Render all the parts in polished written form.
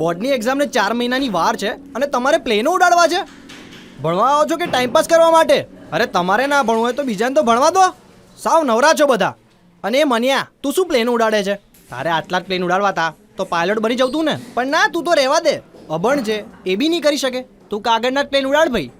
બોર્ડની એક્ઝામને 4 મહિનાની વાર છે અને તમારે પ્લેનો ઉડાડવા છે? ભણવા આવો છો કે ટાઈમપાસ કરવા માટે? અરે તમારે ના ભણવું હોય તો બીજાને તો ભણવા દો. સાવ નવરા છો બધા. અને એ મન્યા, તું શું પ્લેન ઉડાડે છે? તારે આટલા જ પ્લેન ઉડાડવા હતા તો પાયલોટ બની જવું તું ને. પણ ના, તું તો રહેવા દે. અભણ છે, એ બી નહીં કરી શકે. તું કાગળના જ પ્લેન ઉડાડ ભાઈ.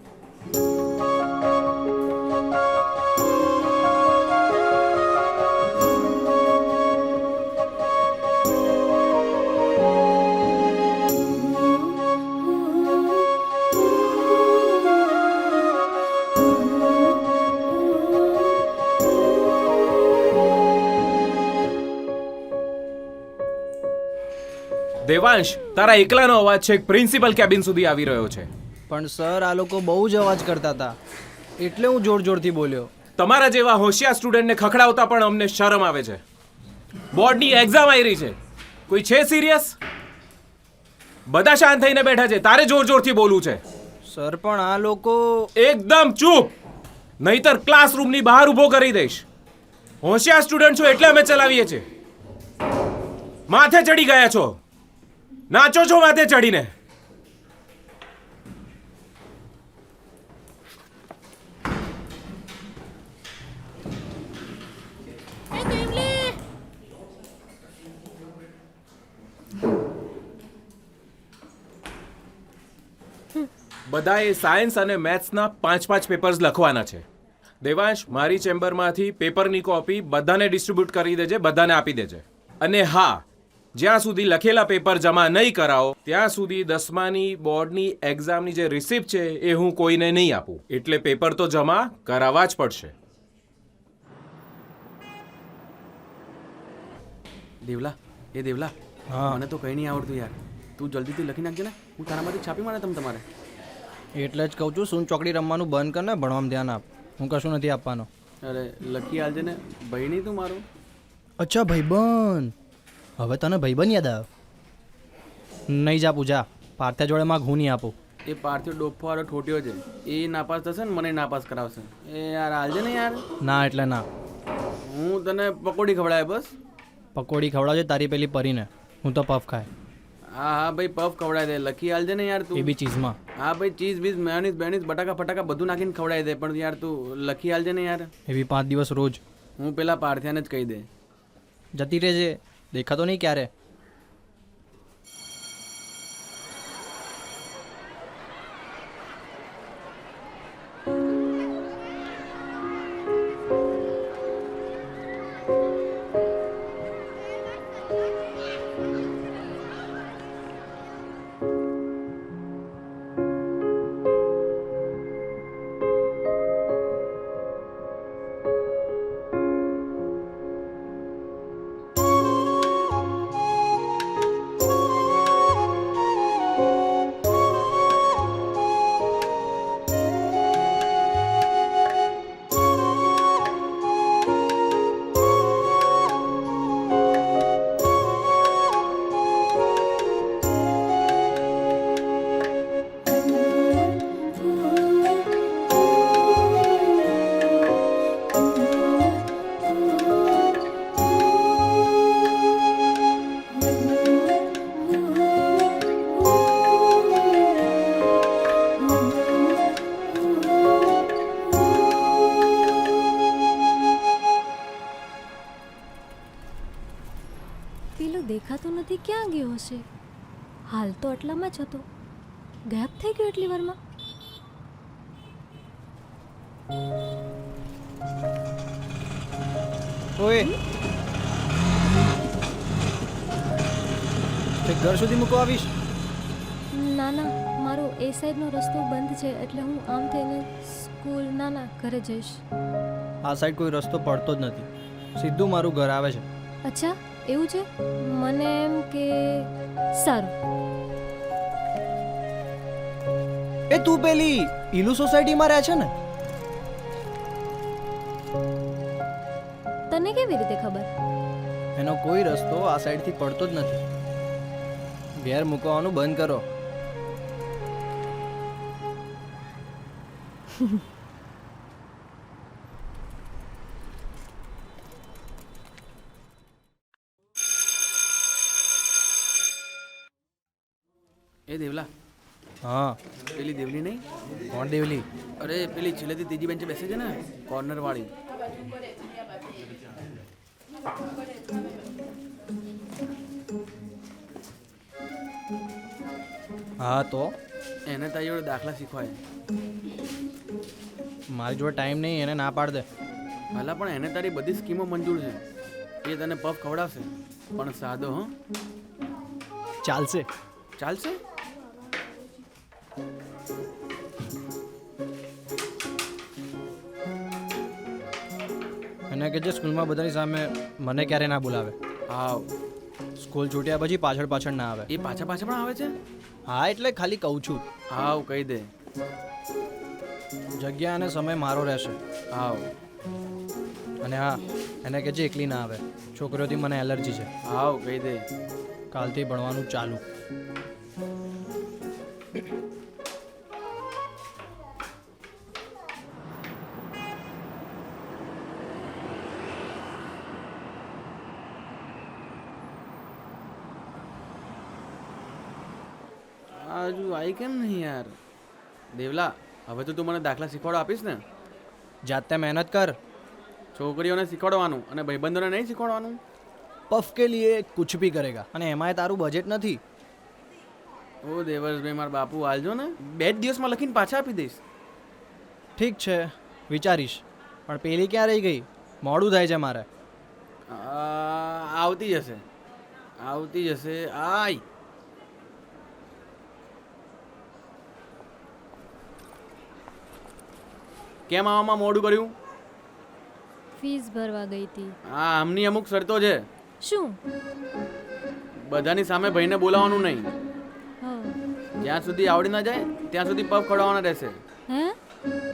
દેવાંશ, તારા એકલાનો અવાજ છે પ્રિન્સિપલ કેબિન સુધી આવી રહ્યો છે. પણ સર, આ લોકો બહુ જ અવાજ કરતા હતા એટલે હું જોર જોરથી બોલ્યો. તમારા જેવા હોશિયાર સ્ટુડન્ટને ખખડાવતા પણ અમને શરમ આવે છે. બોર્ડની એક્ઝામ આવી રહી છે, કોઈ છે સિરિયસ? બધા શાંત થઈને બેઠા છે, તારે જોર જોરથી બોલવું છે. સર પણ આ લોકો... એકદમ ચૂપ, નહીતર ક્લાસરૂમની બહાર ઊભો કરી દઈશ. હોશિયાર સ્ટુડન્ટ છો એટલે અમે ચલાવીએ છીએ. માથે ચડી ગયા છો, નાચો છો માથે ચડીને. બધાએ સાયન્સ અને મેથ્સના 5-5 પેપર્સ લખવાના છે. દેવાંશ, મારી ચેમ્બરમાંથી પેપરની કોપી બધાને ડિસ્ટ્રીબ્યુટ કરી દેજે, બધાને આપી દેજે. અને હા, જ્યાં સુધી લખેલા પેપર જમા નહીં કરાવો ત્યાં સુધી 10માની બોર્ડની એક્ઝામની જે રિસિપ્ટ છે એ હું કોઈને નહીં આપું. એટલે પેપર તો જમા કરાવવા જ પડશે. દેવલા, એ દેવલા, હા. મને તો કંઈ નહીં આવડતું યાર. તું જલ્દીથી લખી નાખજે ને, હું તારામાંથી છાપી મારે તમારે. એટલે જ કહું છું, સૂન ચોકડી રમવાનું બંધ કર ને, ભણવામાં ધ્યાન આપ. હું કશું નથી આપવાનો. અરે લખી આલજે ને, ભાઈ નહીં તું મારું. અચ્છા ભાઈબંધ, હવે તને ભાઈબંધ યાદ આવ્યો? નહીં જા પૂજા, પાર્થ્યા જોડે માં હું નહીં આપું. એ પાર્થિવ ડોફાવાળો ઠોટ્યો છે, એ નાપાસ થશે ને મને નાપાસ કરાવશે. એ યાર આલજે ને યાર. ના એટલે ના. હું તને પકોડી ખવડાવે બસ. પકોડી ખવડાવજે તારી પેલી પરીને, હું તો પફ ખાય. હા હા ભાઈ, પફ ખવડાવી દે. લખી આલજે ને યાર તું. એ બી ચીઝમાં. હા ભાઈ, ચીઝ બીઝ મેયોનીઝ બેયોનીઝ બટાકા ફટાકા બધું નાખીને ખવડાવી દે. પણ યાર તું લખી આલજે ને યાર. એવી 5 દિવસ રોજ. હું પેલા પાર્થિયાને જ કહી દે. જતી રહેજે, દેખાતો નહીં ક્યારે. પેલો દેખાતો નથી, ક્યાં ગયો હશે? હાલ તો આટલામાં જ હતો, ગાયબ થઈ ગયો એટલી વારમાં. ઓય, તે ઘર સુધી મૂકવા આવીશ? ના ના, મારો એ સાઈડનો રસ્તો બંધ છે એટલે હું આમ થઈને સ્કૂલ... ના ના, ઘરે જઈશ. આ સાઈડ કોઈ રસ્તો પડતો જ નથી, સીધું મારું ઘર આવે છે. અચ્છા એવું છે? મને એમ કે... સારું. એ તું પેલી ઈલુ સોસાયટીમાં રહે છે ને? તને કેવી રીતે ખબર? એનો કોઈ રસ્તો આ સાઈડથી પડતો જ નથી. ઘેર મૂકવાનું બંધ કરો. એ દેવલા, હા પેલી દેવલી નહીં? કોણ દેવલી? અરે પેલી છેલ્લેથી ત્રીજી બેન્ચે બેસે છે ને, કોર્નર વાળી. હા તો એને તારી જોડે દાખલા શીખવાય. મારી જોડે ટાઈમ નહીં, એને ના પાડ દે. ભલા પણ એને તારી બધી સ્કીમો મંજૂર છે. એ તને પફ ખવડાવશે, પણ સાદો. હં, ચાલશે. ચાલશે. એને કે જે સ્કૂલમાં બધાની સામે મને ક્યારે ના બોલાવે. હાવ, સ્કૂલ છૂટ્યા પછી પાછળ પાછળ ના આવે. એ પાછા પાછા પણ આવે છે. હા એટલે ખાલી કહું છું. હાવ, કહી દે. જગ્યા અને સમય મારો રહેશે. હાવ. અને હા, એને કે જે એકલી ના આવે. છોકરીઓથી મને એલર્જી છે. હાવ, કહી દે. કાલથી ભણવાનું ચાલુ. હજુ આવી કેમ નહીં યાર? દેવલા, હવે તો તું મને દાખલા શીખવાડો આપીશ ને? જાતે મહેનત કર. છોકરીઓને શીખવાડવાનું અને ભાઈબંધોને નહીં શીખવાડવાનું. પફ કે લીએ કુછ ભી કરેગા. અને એમાંય તારું બજેટ નથી. ઓ દેવર્ષભાઈ, મારા બાપુ હાલજો ને, 2 જ દિવસમાં લખીને પાછા આપી દઈશ. ઠીક છે, વિચારીશ. પણ પેલી ક્યાં રહી ગઈ? મોડું થાય છે મારે. આવતી જશે, આવતી જશે. આય, કેમ આવવામાં મોડું કર્યું? ફીસ ભરવા ગઈ હતી. હા, આમની અમુક શરતો છે. શું? બધાની સામે ભાઈને બોલાવવાનું નહીં. હા. જ્યાં સુધી આવડી ના જાય ત્યાં સુધી પગ ખવડાવવાના રહેશે. હે?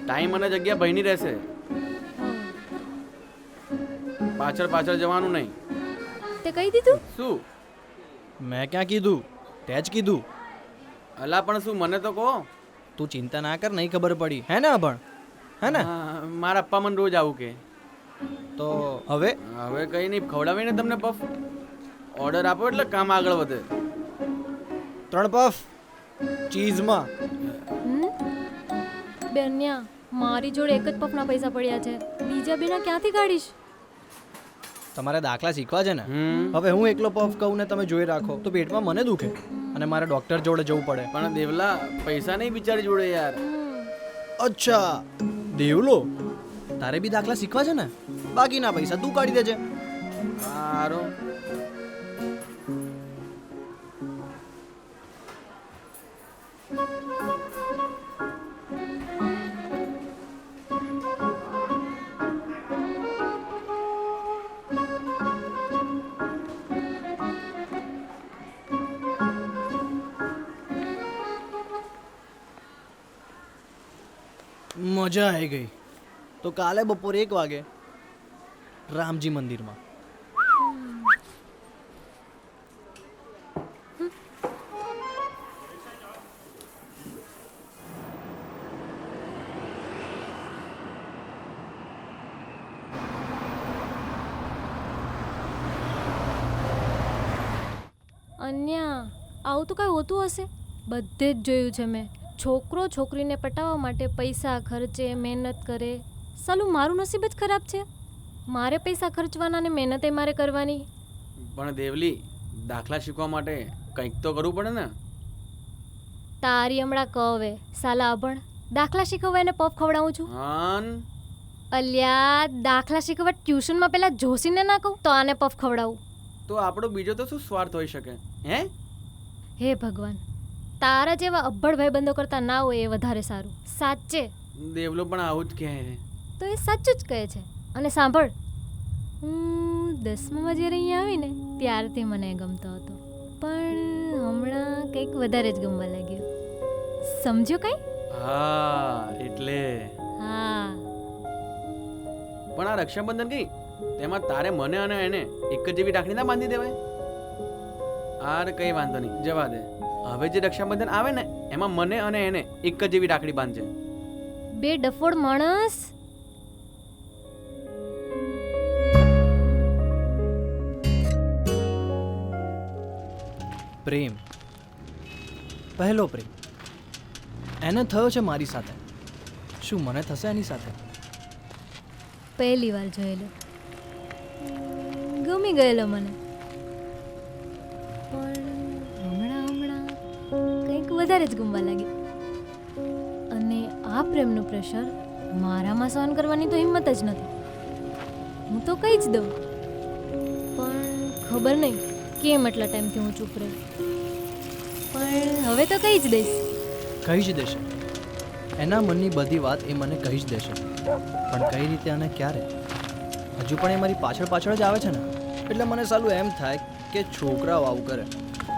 ટાઈમ અને જગ્યા ભાઈની રહેશે. હા. પાછળ પાછળ જવાનું નહીં. તે કહી દીધું? શું? મેં ક્યાં કીધું? તે જ કીધું. અલા પણ શું, મને તો કહો. તું ચિંતા ના કર, નહીં ખબર પડી. હે ને અભણ? હે ને? હા, મારા પપ્પા મને રોજ આવું કે. તો હવે હવે કઈ નહીં, ખવડાવીને તમને પફ. ઓર્ડર આપો એટલે કામ આગળ વધે. 3 પફ ચીઝમાં. બેન્યા, મારી જોડે એક જ પફના પૈસા પડ્યા છે. બીજા બેના ક્યાંથી કાઢીશ? તમારે દાખલા શીખવા છે ને? હમ. હવે હું એકલો પફ કહું ને તમે જોઈ રાખો તો પેટમાં મને દુખે અને મારે ડોક્ટર જોડે જવું પડે. પણ દેવલા, પૈસા નહીં બિચારી જોડે યાર. અચ્છા દેવલો, તારે બી દાખલા શીખવા છે ને? બાકીના પૈસા તું કાઢી દેજે. સારો. મજા આવી ગઈ. તો કાલે બપોરે 1 વાગે રામજી મંદિરમાં. અન્યા, આવું તો કાંઈ હોતું હશે? બધે જ જોયું છે મેં. છોકરો છોકરીને પટાવવા માટે પૈસા ખર્ચે, મહેનત કરે. સાલું મારું નસીબ જ ખરાબ છે. મારે પૈસા ખર્ચવાના ને મહેનતે મારે કરવાની. પણ દેવલી, દાખલા શીખવા માટે કંઈક તો કરવું પડે ને. તારી હમણાં કહવે સાલા અભણ. દાખલા શીખવવા એને પફ ખવડાવું છું. હાન, અલ્યા, દાખલા શીખવવા ટ્યુશનમાં પેલા જોશીને ના કહું તો આને પફ ખવડાવું. તો આપણો બીજો તો શું સ્વાર્થ હોઈ શકે? હે હે ભગવાન, તારા જેવા અભણ ભાઈબંધો કરતા ના હોય એ વધારે સારું. સાચે દેવલો પણ આવું જ કહે. તો એ સાચું જ કહે છે. અને સાંભળ, હું 10મામાં જ્યારે અહીંયા આવીને ત્યારથી મને ગમતો હતો, પણ હમણાં કંઈક વધારે જ ગમવા લાગ્યું. સમજ્યો કંઈ? હા, એટલે હા. પણ આ રક્ષાબંધન કઈ, તેમાં તારે મને અને એને એક જ જેવી રાખડી ના બાંધી દેવાય? આર કઈ વાંધો નહીં, જવા દે. હવે જે રક્ષાબંધન આવે ને એમાં મને અને એને એક જ જેવી રાખડી બાંધજે. બે ડફોડ માણસ. પ્રેમ પહેલો પ્રેમ એને થયો છે મારી સાથે. શું મને થશે એની સાથે? પહેલી વાર જોયેલો, ગમી ગયેલો મને, પણ હમણાં કંઈક વધારે જ ગમવા લાગી. અને આ પ્રેમનું પ્રેશર મારામાં સહન કરવાની તો હિંમત જ નથી. હું તો કહી જ દઉં, પણ ખબર નહીં કેમ એટલા ટાઈમથી હું ચૂપ રહી. પણ હવે તો કહી જ દઈશ. કહી જ દેશે. એના મનની બધી વાત એ મને કહી જ દેશે. પણ કઈ રીતે અને ક્યારે? હજુ પણ એ મારી પાછળ પાછળ જ આવે છે ને. એટલે મને સાલું એમ થાય કે છોકરાઓ આવું કરે.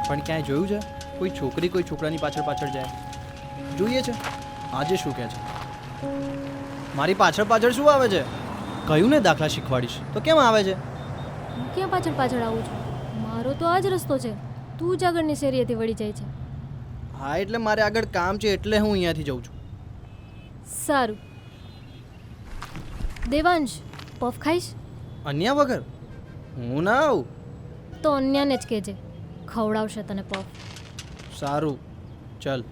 પણ ક્યાંય જોયું છે કોઈ છોકરી કોઈ છોકરાની પાછળ પાછળ જાય? જોઈએ છે. આજે શું કહે છે? મારી પાછળ પાછળ શું આવે છે? કયું ને દાખલા શીખવાડીશ તો કેમ આવે છે? હું ક્યાં પાછળ પાછળ આવું છું? મારો તો આ જ રસ્તો છે. તું જ આગળની શેરીએથી વળી જાય છે. હા, એટલે મારે આગળ કામ છે એટલે હું અહીંયાથી જઉં છું. સારું. દેવાંશ, પફ ખાઈશ? અન્યા વગર હું ના આવું. તો અન્યાને જ કહેજે, ખવડાવશે તને પફ. સારું, ચલ.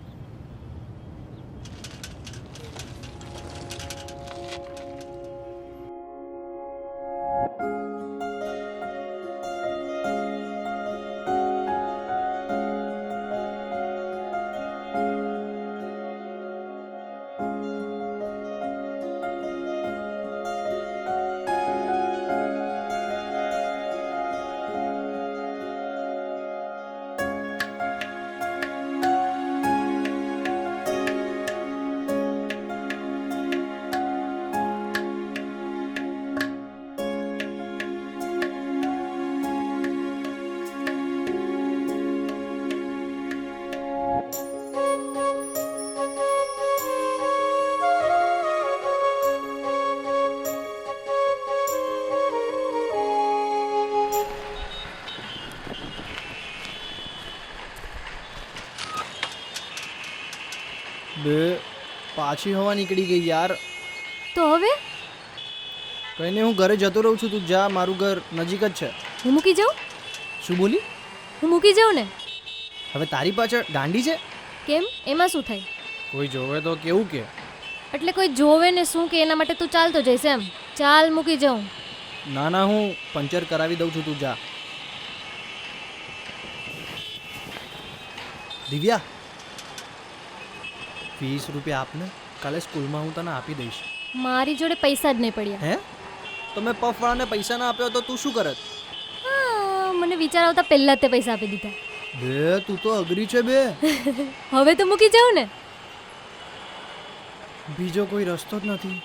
બે પાછી હવા નીકળી ગઈ યાર. તો હવે કઈ નહીં, હું ઘરે જતો રહું છું. તું જા, મારું ઘર નજીક જ છે. હું મૂકી જાઉં? શું બોલી? હું મૂકી જાઉં ને? હવે તારી પાછળ ગાંડી છે? કેમ, એમાં શું થાય? કોઈ જોવે તો કેવું કે? એટલે કોઈ જોવે ને શું કે એના માટે તું ચાલતો જઈશ એમ? ચાલ, મૂકી જાઉં. ના ના, હું પંચર કરાવી દઉં છું. તું જા. દિવ્યા, 20 રૂપિયા આપને. કાલે સ્કૂલમાં હું તને આપી દઈશ. મારી જોડે પૈસા જ નહીં પડ્યા. હે? તો મેં પફવાળાને પૈસા ના આપ્યો તો તું શું કરત? હા, મને વિચાર આવતા પહેલા જ તે પૈસા આપી દીધા. બે તું તો અઘરી છે બે. હવે તો મૂકી જાઉં ને? બીજો કોઈ રસ્તો જ નથી.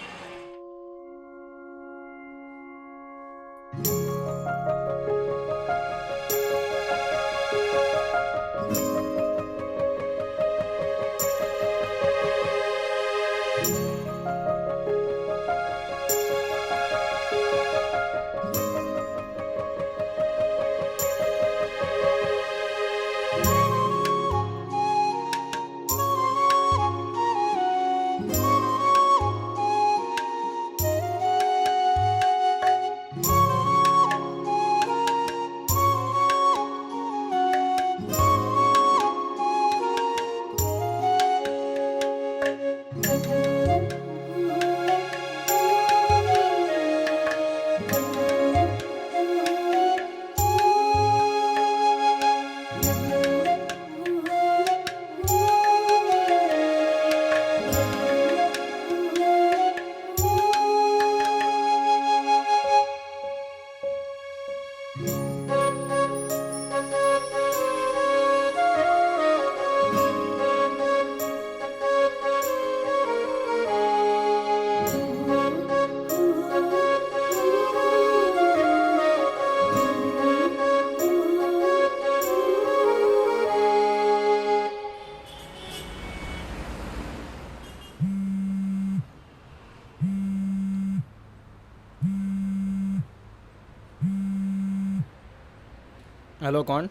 હેલો, કોણ?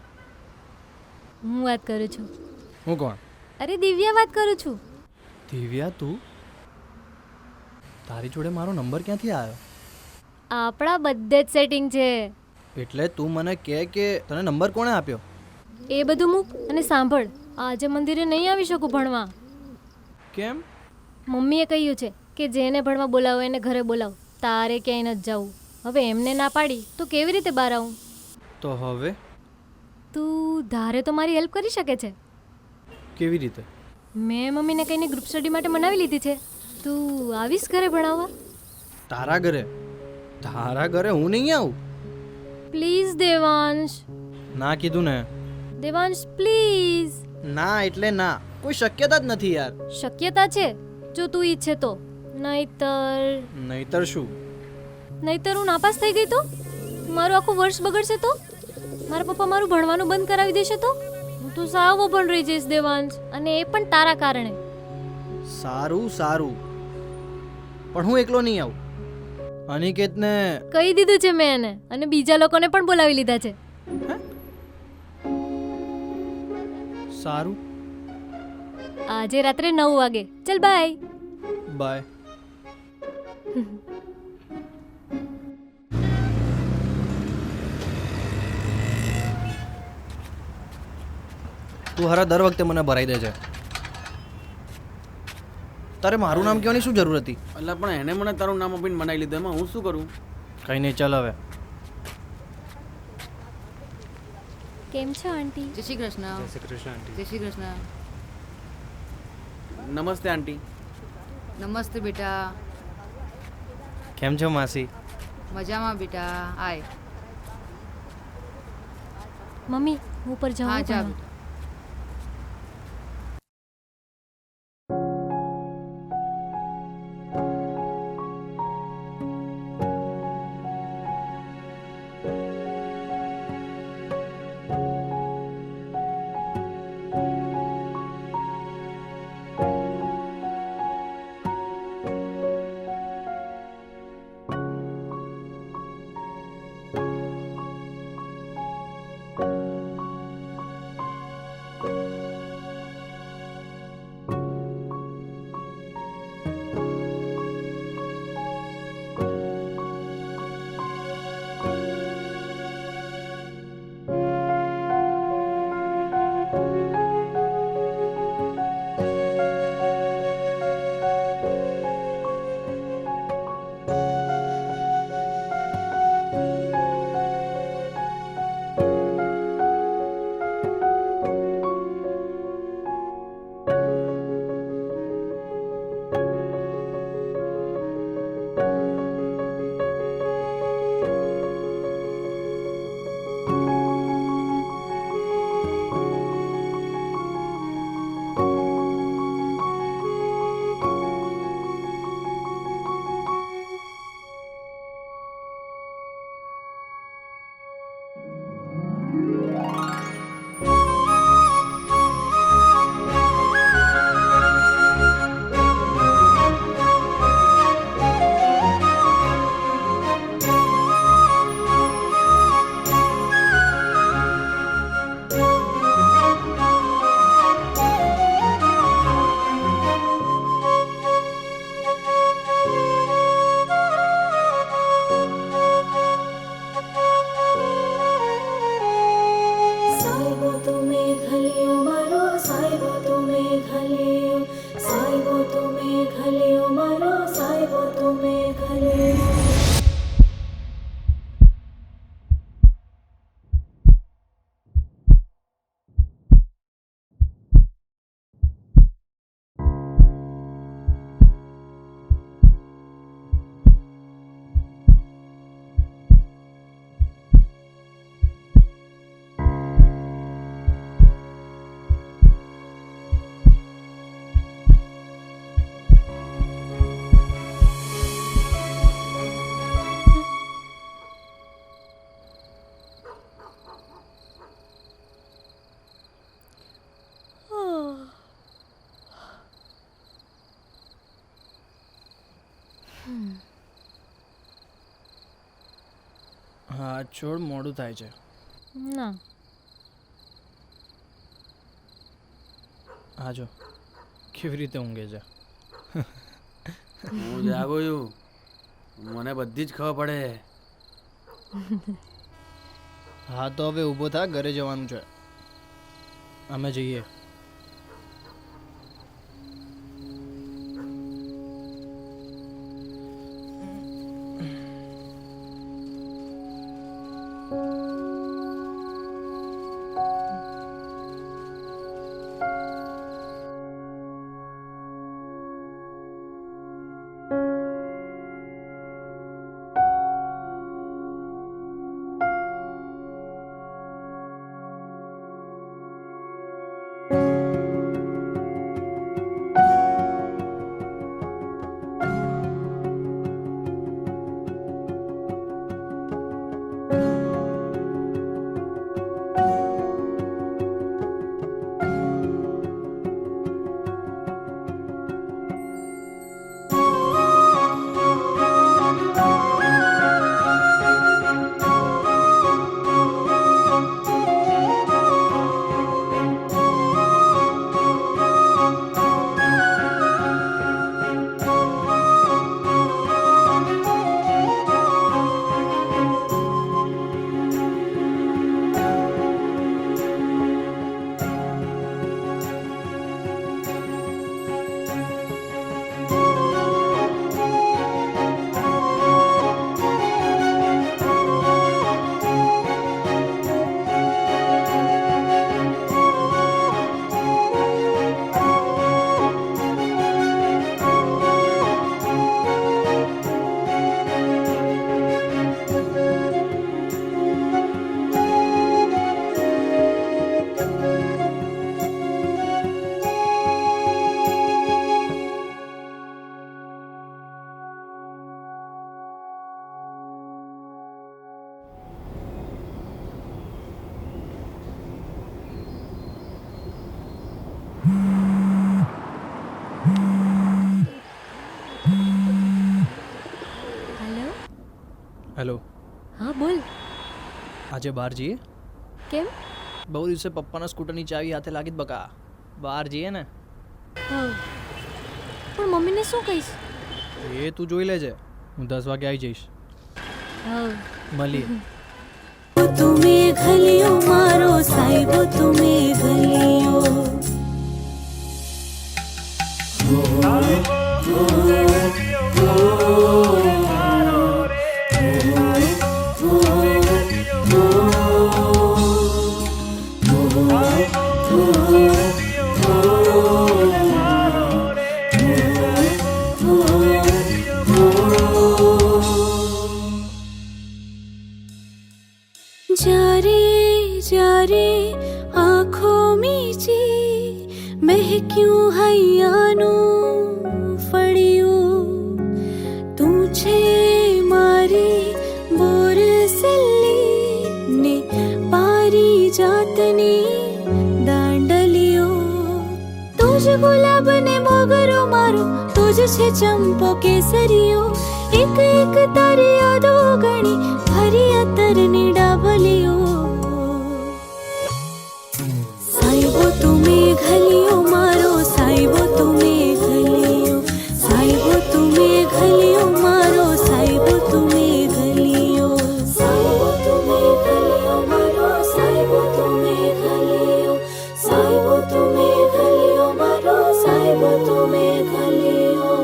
હું વાત કરું છું. હું કોણ? અરે દિવ્યા વાત કરું છું. દિવ્યા, તું? તારી જોડે મારો નંબર ક્યાંથી આવ્યો? આપણા બધે જ સેટિંગ છે. એટલે તું મને કહે કે તને નંબર કોણે આપ્યો? એ બધું મૂક અને સાંભળ. આજે મંદિરે નહીં આવી શકું ભણવા. કેમ? મમ્મીએ કહ્યું છે કે જેને ભણવા બોલાવો એને ઘરે બોલાવો, તારે ક્યાંય નથી જવું. હવે એમને ના પાડી તો કેવી રીતે બહાર આવું? તો હવે તું ધારે તો મારી હેલ્પ કરી શકે છે. કેવી રીતે? મેં મમ્મીને કહીને ગ્રુપ સ્ટડી માટે મનાવી લીધી છે. તું આવીશ ઘરે ભણાવવા? તારા ઘરે? તારા ઘરે હું નહીં આવું. પ્લીઝ દેવાંશ. ના કીધું ને. દેવાંશ પ્લીઝ. ના એટલે ના, કોઈ શક્યતા જ નથી યાર. શક્યતા છે જો તું ઈચ્છે તો. નહીતર નહીતર શું? નહીતર હું નાપાસ થઈ ગઈ તો? મારું આખું વર્ષ બગડશે તો? મારા પપ્પા મારું ભણવાનું બંધ કરાવી દેશે તો? હું તો સાવ અભણ રહી જઈશ દેવાંશ, અને એ પણ તારા કારણે. સારું સારું, પણ હું એકલો નહીં આવું. અનિકેતને કહી દીધું છે મેં એને, અને બીજા લોકોને પણ બોલાવી લીધા છે. સારું. આજે રાત્રે 9 વાગે. ચલ બાય. બાય. તું હારા દર વખતે મને ભરાઈ દે છે. તારે મારું નામ કહેવાની શું જરૂર હતી? એટલે પણ એને મને તારું નામ આપીને મનાવી લીધું, એમાં હું શું કરું? કઈ નહીં, ચાલ હવે. કેમ છો આંટી? જય શ્રી કૃષ્ણ. જય શ્રી કૃષ્ણ. નમસ્તે આંટી. નમસ્તે બેટા. કેમ છો માસી? મજામાં બેટા. આય. મમ્મી હું ઉપર હા જાઉં જા ભણવા? બેટા. હા છોડ, મોડું થાય છે. ના. હા જો કેવી રીતે ઊંઘે છે. હું જાગો છું, મને બધી જ ખબર પડે. હા તો હવે ઊભો થા, ઘરે જવાનું છે. અમે જઈએ. હેલો, હા બોલ. આજે બહાર જઈએ? કેમ? બહુ દિવસે પપ્પાના સ્કૂટરની ચાવી હાથે લાગી જ બકા. બહાર જઈએ ને? હા, પણ મમ્મીને શું કહીશ? એ તું જોઈ લેજે, હું 10 વાગે આવી જઈશ. હા. મળીએ. तुमे घलियो मारो साहिबो तुमे घलियो जारे जारे आँखों मीची महक्यूं हૈયાનું ફળિયું તું છે મારી બોરસલી ને પારી જાતની દાંડલીઓ તુજ ગુલાબ ને મોગરો મારો તુજ છે ચંપો કેસરીઓ એક એક તારી યાદો ગણી ભરી અતરની ડાબલીઓ સાઈબો તુમે ઘલિયો મારો સાઈબો તુમે ઘલિયો સાઈબો તુમે ઘલિયો મારો સાઈબો તુમે ઘલિયો સાઈબો તુમે ઘલિયો મારો સાઈબો તુમે ઘલિયો સાઈબો તુમે ઘલિયો મારો સાઈબો તુમે ઘલિયો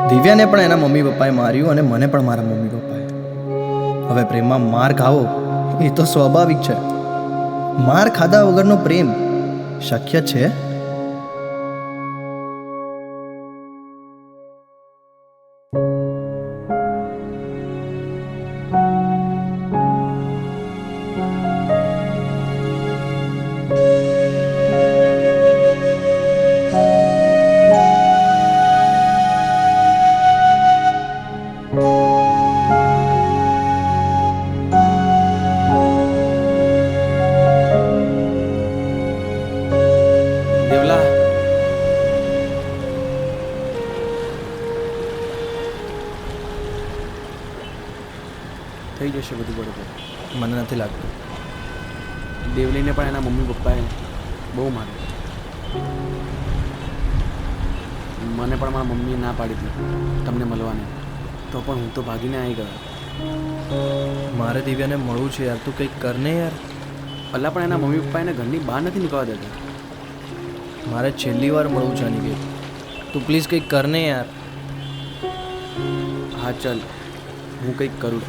દિવ્યાને પણ એના મમ્મી પપ્પાએ માર્યું અને મને પણ મારા મમ્મી પપ્પાએ. હવે પ્રેમમાં માર ખાવો એ તો સ્વાભાવિક છે. માર ખાધા વગરનો પ્રેમ શક્ય છે? દેવલા, થઈ જશે બધું બરોબર. મને નથી લાગતું. દેવલીને પણ એના મમ્મી પપ્પાએ બહુ માર્યો. મને પણ મારા મમ્મીએ ના પાડી હતી તમને મળવાની, તો પણ હું તો ભાગીને આવી ગયો. મારે દિવ્યાને મળવું છે યાર, તું કંઈક કરને યાર. અલ્લા, પણ એના મમ્મી પપ્પા એને ઘરની બહાર નથી નીકળવા દેતા. મારે છેલ્લી વાર મળવું છે અનિકેત, તું પ્લીઝ કંઈક કરને યાર. હા ચાલ, હું કંઈક કરું.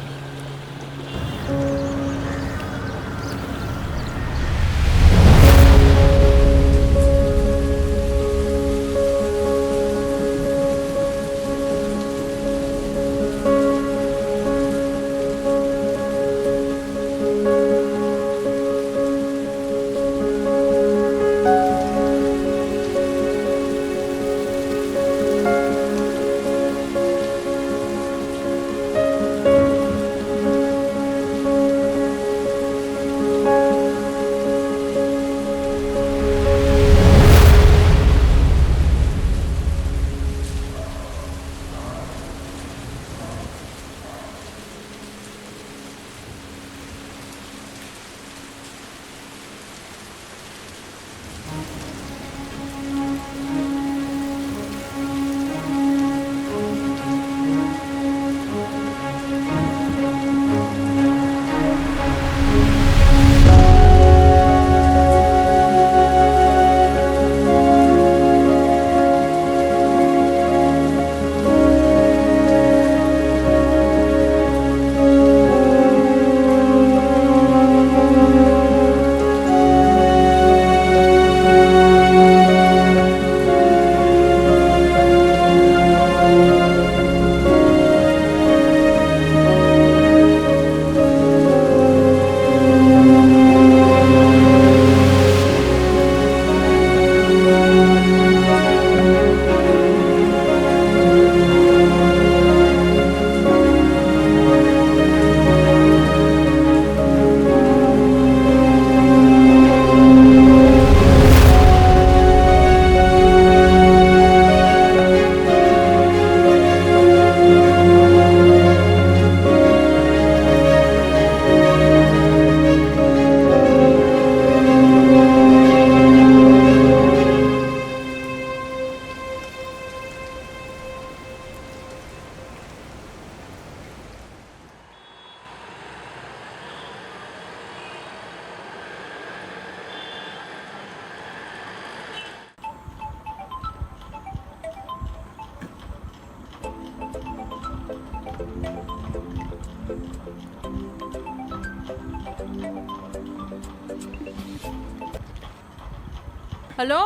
હેલો,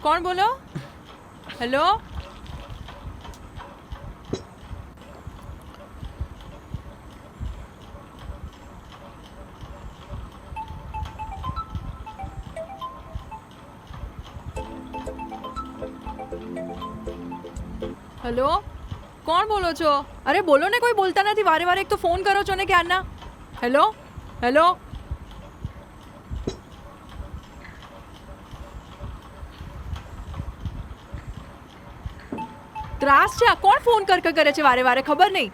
કોણ બોલો? હેલો, હેલો, કોણ બોલો છો? અરે બોલો ને, કોઈ બોલતા નથી. વારે વારે એક તો ફોન કરો છો ને ક્યારના. હેલો, હેલો, ત્રાસ છે આ. કોણ ફોન કરે છે વારે વારે? ખબર નહીં.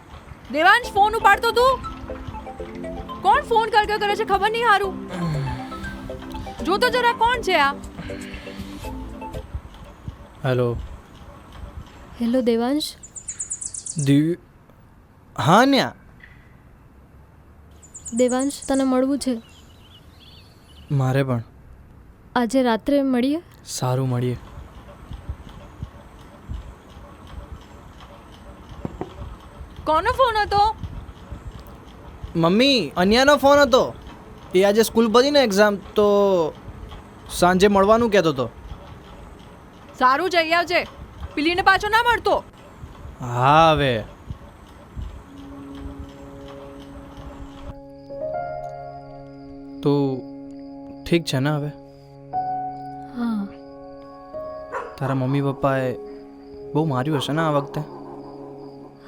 દેવાંશ, ફોન ઉપાડતો તું? કોણ ફોન કરે છે? ખબર નહીં. હારું જો તો જરા, કોણ છે આ? હેલો. હેલો દેવાંશ, હા ન્યા. દેવાંશ તને મળવું છે. મારે પણ. આજે રાત્રે મળીએ. સારું, મળીએ. કોનો ફોન હતો? મમ્મી, અન્યાનો ફોન હતો. એ આજે સ્કૂલ પતી ને એક્ઝામ, તો સાંજે મળવાનું કહેતો હતો. સારું, જઈ આવજે. પીલીને પાછો ના મળતો. હા, હવે તું ઠીક છે ને હવે? હા. તારા મમ્મી પપ્પાએ બહુ માર્યું હશે ને આ વખતે?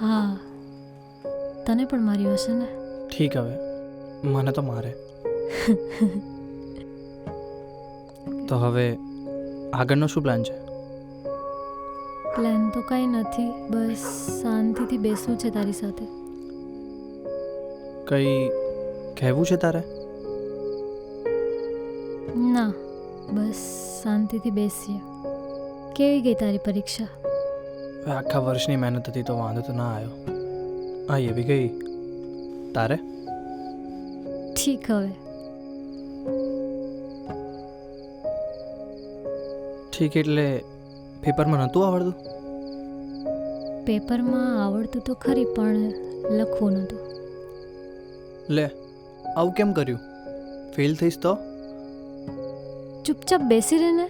હા, તને પણ મારી હશે ને? ઠીક, હવે મને તો મારે. તો હવે આગળનો શું પ્લાન છે? પ્લાન તો કાંઈ નથી, બસ શાંતિથી બેસવું છે તારી સાથે. કંઈ કહેવું છે તારે? ના, બસ શાંતિથી બેસીએ. કેવી ગઈ તારી પરીક્ષા? આખા વર્ષની મહેનત હતી તો વાંધો તો ના આવ્યો. આ એવી ગઈ. તારે? ઠીક. હવે ઠીક એટલે પેપરમાં નહોતું આવડતું? પેપરમાં આવડતું તો ખરી, પણ લખવું નહોતું. લે, આવું કેમ કર્યું? ફેલ થઈશ તો? ચૂપચાપ બેસી રહે ને.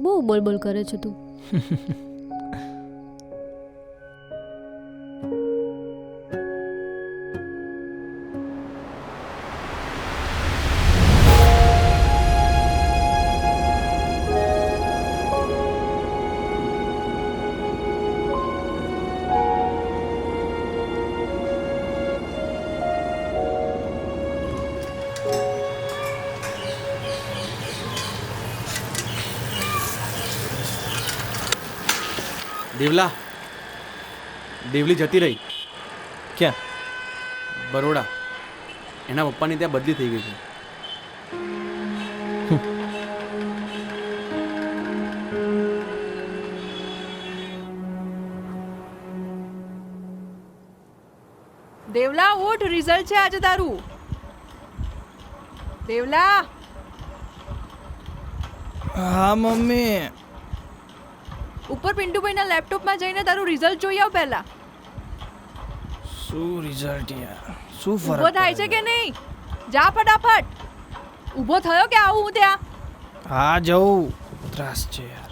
બહુ બોલ બોલ કરે છે તું. દેવલા, દેવલી જતી રહી. ક્યાં? બરોડા. એના પપ્પાની ત્યાં બદલી થઈ ગઈ છે. દેવલા, ઉઠ. રિઝલ્ટ છે આજે તારું. દેવલા, હા મમ્મી. ઉપર પિન્ટુભાઈના લેપટોપમાં જઈને તારું રિઝલ્ટ જોઈ આવ પહેલા. શું રિઝલ્ટ યાર? શું ફરક ઊભો થાય છે કે નહીં? જા ફટાફટ. ઊભો થયો કે આવું હું ત્યાં? હા, જવું. ત્રાસ છે યાર.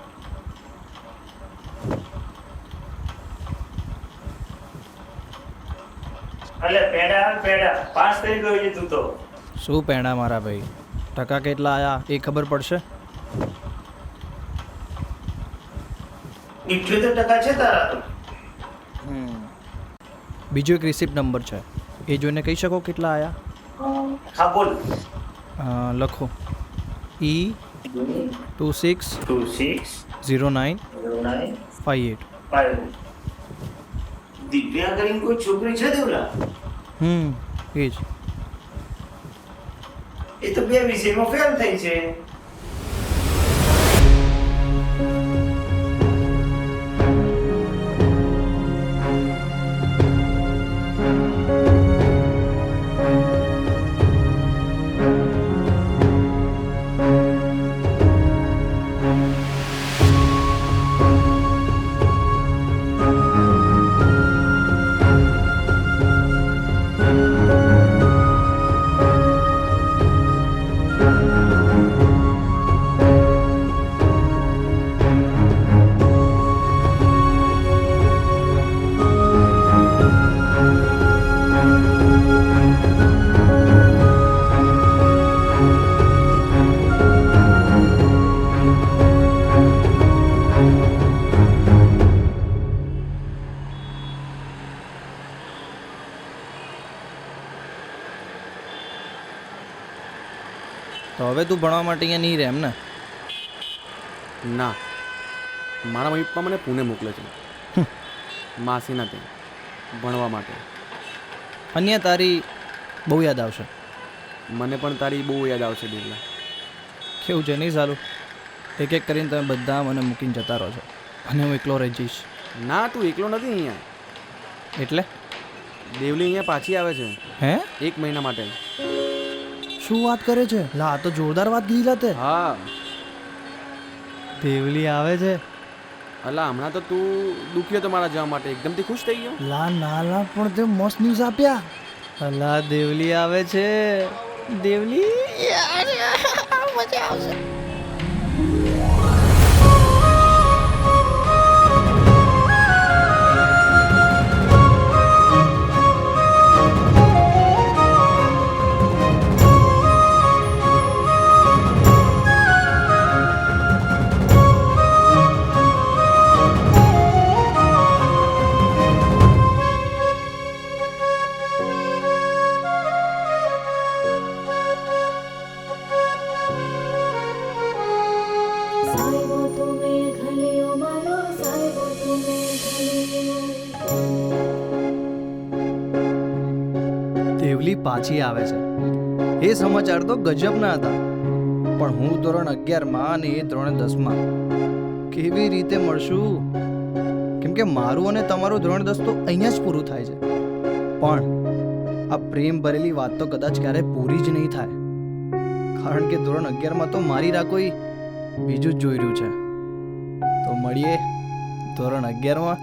અલે પેડા પાસ થઈ ગયો છે તું તો. શું પેણા મારા ભાઈ? ટકા કેટલા આયા એ ખબર પડશે? 78% છે તારા તો. બીજો એક રિસિપ્ટ નંબર છે, એ જોઈને કહી શકો કેટલા આયા? હા બોલ. લખો. E260958. દિવ્યા કરીને કોઈ છોકરી છે દેવલા? એ જ. એ તો 2 વિષયમાં ફેલ થઈ છે. હવે તું ભણવા માટે અહીંયા નહીં રહે એમ ને? ના, મારા મમ્મી પપ્પા મને પુણે મોકલે છે માસીના ત્યાં ભણવા માટે. અહીંયા તારી બહુ યાદ આવશે. મને પણ તારી બહુ યાદ આવશે દેવલા. કેવું છે નહીં સારું? એક એક કરીને તમે બધા મને મૂકીને જતા રહો છો અને હું એકલો રહી જઈશ. ના, તું એકલો નથી અહીંયા. એટલે દેવલી અહીંયા પાછી આવે છે હે? 1 મહિના માટે. શું વાત કરે છે? લા આ તો જોરદાર વાત કીધી લા તે. હા, દેવલી આવે છે? અલા હમણાં તો તું દુખ્યો તો મારા જવા માટે એકદમથી ખુશ થઈ ગયો. લા નાલા પણ તે મસ્ત ન્યૂઝ આપ્યા. અલા દેવલી આવે છે. દેવલી મજા આવશે. સાયબો તુમે ઘલિયો મારો સાયબો તુમે ઘલિયો. દેવલી પાછી આવે છે એ સમાચાર તો ગજબના હતા. પણ હું ધોરણ 11માં અને એ ધોરણ 10માં કેવી રીતે મળશું? કેમ કે મારું અને તમારું ધોરણ 10 તો અહીંયા જ પૂરું થાય છે. પણ આ પ્રેમ ભરેલી વાત તો કદાચ ક્યારેય પૂરી જ નહીં થાય. કારણ કે ધોરણ 11માં તો મારી રાહ કોઈ બીજું જ જોઈ રહ્યું છે. તો મળીએ ધોરણ 11માં.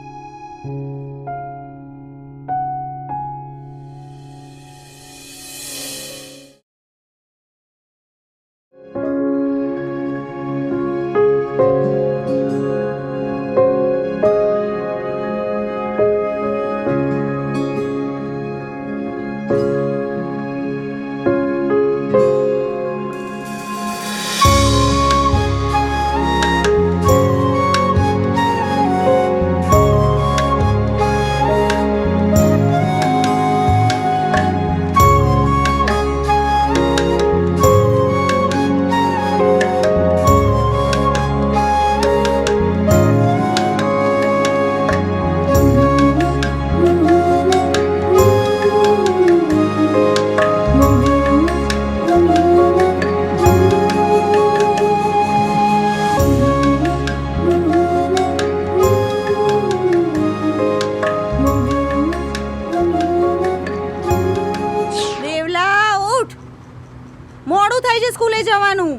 મોડું થાય છે સ્કૂલે જવાનું.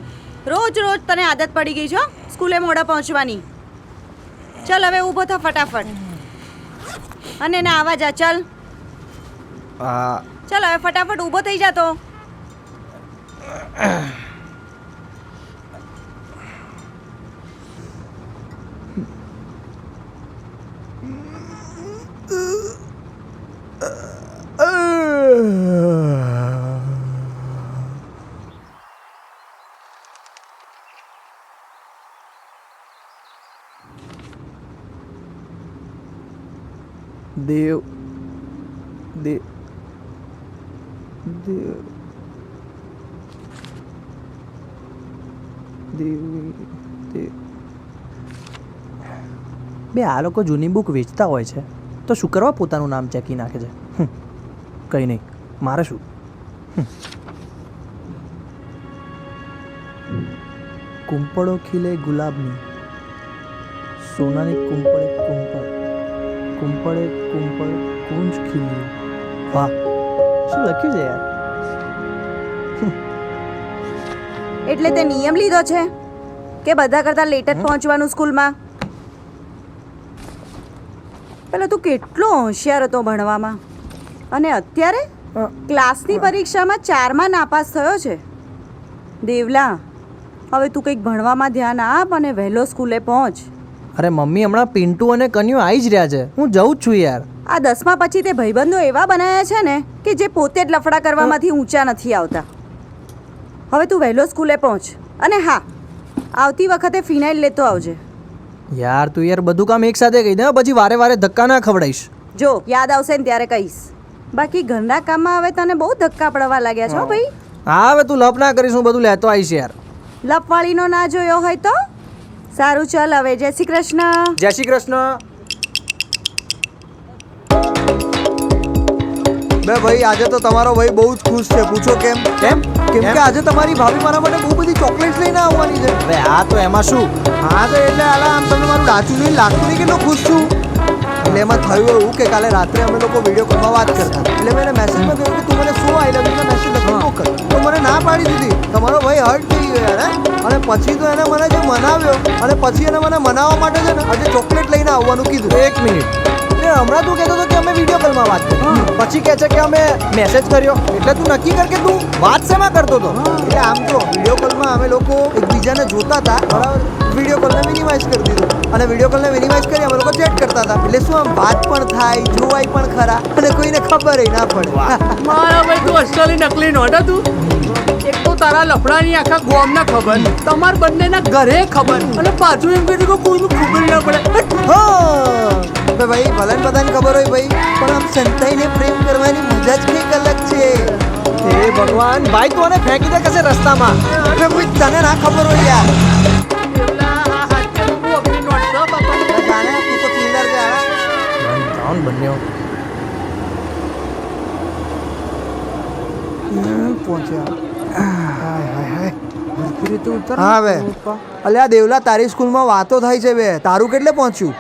રોજ રોજ તને આદત પડી ગઈ છે સ્કૂલે મોડા પહોંચવાની. ચલ હવે ઊભો થા ફટાફટ અને ના આવા જા. ચલ ચલ હવે ફટાફટ ઊભો થઈ જા. તો દેવ દેવ દેવ દેવ બે આ લોકો જૂની બુક વેચતા હોય છે તો શું કરવા પોતાનું નામ ચેકી નાખે છે? કંઈ નહીં, મારે શું. કુંપળો ખીલે ગુલાબની, સોનાની કુંપળે કુંપળ, કુંપળે કુંપળ કુંજ ખીલ્યું. વાહ, શું લખ્યું છે યાર. એટલે તે નિયમ લીધો છે કે બધા કરતા લેટ જ પહોંચવાનું સ્કૂલમાં? પેલા તું કેટલો હોશિયાર હતો ભણવામાં અને અત્યારે ક્લાસની પરીક્ષામાં 4માં નાપાસ થયો છે. દેવલા, હવે તું કંઈક ભણવામાં ધ્યાન આપ અને વહેલો સ્કૂલે પહોંચ. અરે મમ્મી, હમણાં પિન્ટુ અને કન્યુ આવી જ રહ્યા છે, હું જઉં જ છું યાર. આ 10મા પછી તે ભાઈબંધો એવા બનાવ્યા છે ને કે જે પોતે જ લફડા કરવામાંથી ઊંચા નથી આવતા. હવે તું વહેલો સ્કૂલે પહોંચ અને હા, આવતી વખતે ફિનાઇલ લેતો આવજે. યાર તું યાર બધું કામ એક સાથે કહી દે, પછી વારે વારે ધક્કા ના ખવડાઈશ. જો યાદ આવશે ને ત્યારે કહીશ. બાકી ઘરના કામમાં હવે તને બહુ ધક્કા પડવા લાગ્યા છો ભાઈ. હા હવે તું લપ ના કરીશ, હું બધું લેતો આવીશ યાર. લપવાળીનો ના જોયો હોય તો સારું, ચાલ હવે જય શ્રી કૃષ્ણ. જય શ્રી કૃષ્ણ. બે ભાઈ આજે તો તમારો ભાઈ બહુ જ ખુશ છે. પૂછો કેમ? કેમ કેમ કે આજે તમારી ભાભી મારા માટે બહુ બધી ચોકલેટ્સ લઈને આવવાની છે. હવે આ તો એમાં શું? હા તો એટલે આલા આમ તમને મારું ડાચું નહીં લાગતું નહીં કેટલો ખુશ છું. એટલે એમાં થયું એવું કે કાલે રાત્રે અમે લોકો વિડીયો કોલમાં વાત કરતા, એટલે મેં એને મેસેજમાં કહ્યું કે તું મને શું આઈ લવ યુ મેસેજ લખી મોકલ, તો મને ના પાડી દીધી. તમારો ભાઈ હર્ટ થઈ ગયો યાર. અને પછી તો એને મને જે મનાવ્યો, અને પછી એને મને મનાવવા માટે છે ને આજે ચોકલેટ લઈને આવવાનું કીધું. 1 મિનિટ, હમણાં તું કહેતો હતો કે અમે વિડીયો કોલમાં વાત કરી, પછી કહે છે કે અમે મેસેજ કર્યો. એટલે તું નક્કી કર કે તું વાત શેમાં કરતો હતો? એટલે આમ તો વિડીયો કોલમાં અમે લોકો એકબીજાને જોતા હતા, બરાબર. વિડીયો કોલને મિનિમાઇઝ કરી દીધું, અને વિડીયો કોલને મિનિમાઇઝ કરી અમે લોકો ચેટ કરતા હતા. એટલે શું આમ વાત પણ થાય, જોવાય પણ ખરા, અને કોઈને ખબર ના પડે. મારા ભાઈ તું અસલી નકલી નોટ તું. એક તો તારા લફડાની આખા ગોમના ખબર, તમાર બંનેના ઘરે ખબર, અને પાછું એમ કીધું કે કોઈનું ખબર ના પડે. તો ભાઈ ભલે ને બધાને ખબર હોય ભાઈ, પણ આમ સંતાઈને પ્રેમ કરવાની મજા જ કંઈક અલગ છે. હે ભગવાન, ભાઈ તું આને ફેંકી દે કશે રસ્તામાં. અરે ભાઈ તને ના ખબર હોય યાર. જાણે તું તો કિલ્લર છે યાર. બન્યો પહોંચ્યા. હા હવે અલ્યા દેવલા, તારી સ્કૂલમાં વાતો થાય છે બે, તારું કેટલે પહોંચ્યું?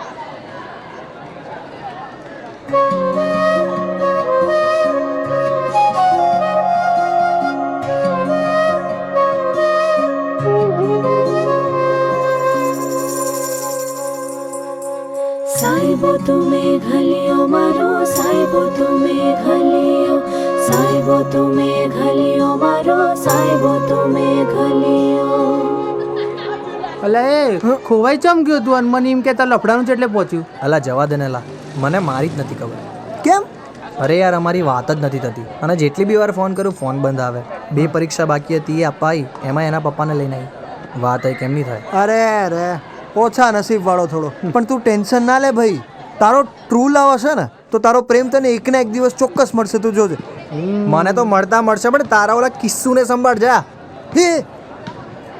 સાહેબો તમે ઘલિયો મારો, સાહેબો તમે ઘલિયો, સાહેબો તમે ઘલિયો મારો, સાહેબો તમે ઘલિયો. અલે ખોવાઈ ચમ ગયો તું? અને મને એમ કહેતા લફડાનું છે એટલે પહોંચ્યું. અલા જવા દે ને લા, મને મારી જ નથી ખબર. કેમ? અરે યાર અમારી વાત જ નથી થતી, અને જેટલી બી વાર ફોન કરું ફોન બંધ આવે. 2 પરીક્ષા બાકી હતી એ આપવા આવી, એમાં એના પપ્પાને લઈને આવી. વાત એ કેમ નહીં થાય? અરે અરે ઓછા નસીબ વાળો થોડો. પણ તું ટેન્શન ના લે ભાઈ, તારો ટ્રુ લવ હશે ને તો તારો પ્રેમ તને એક ને એક દિવસ ચોક્કસ મળશે, તું જોજે. મને તો મળતા મળશે, પણ તારા ઓલા કિસ્સુને સંભાળ જા. હે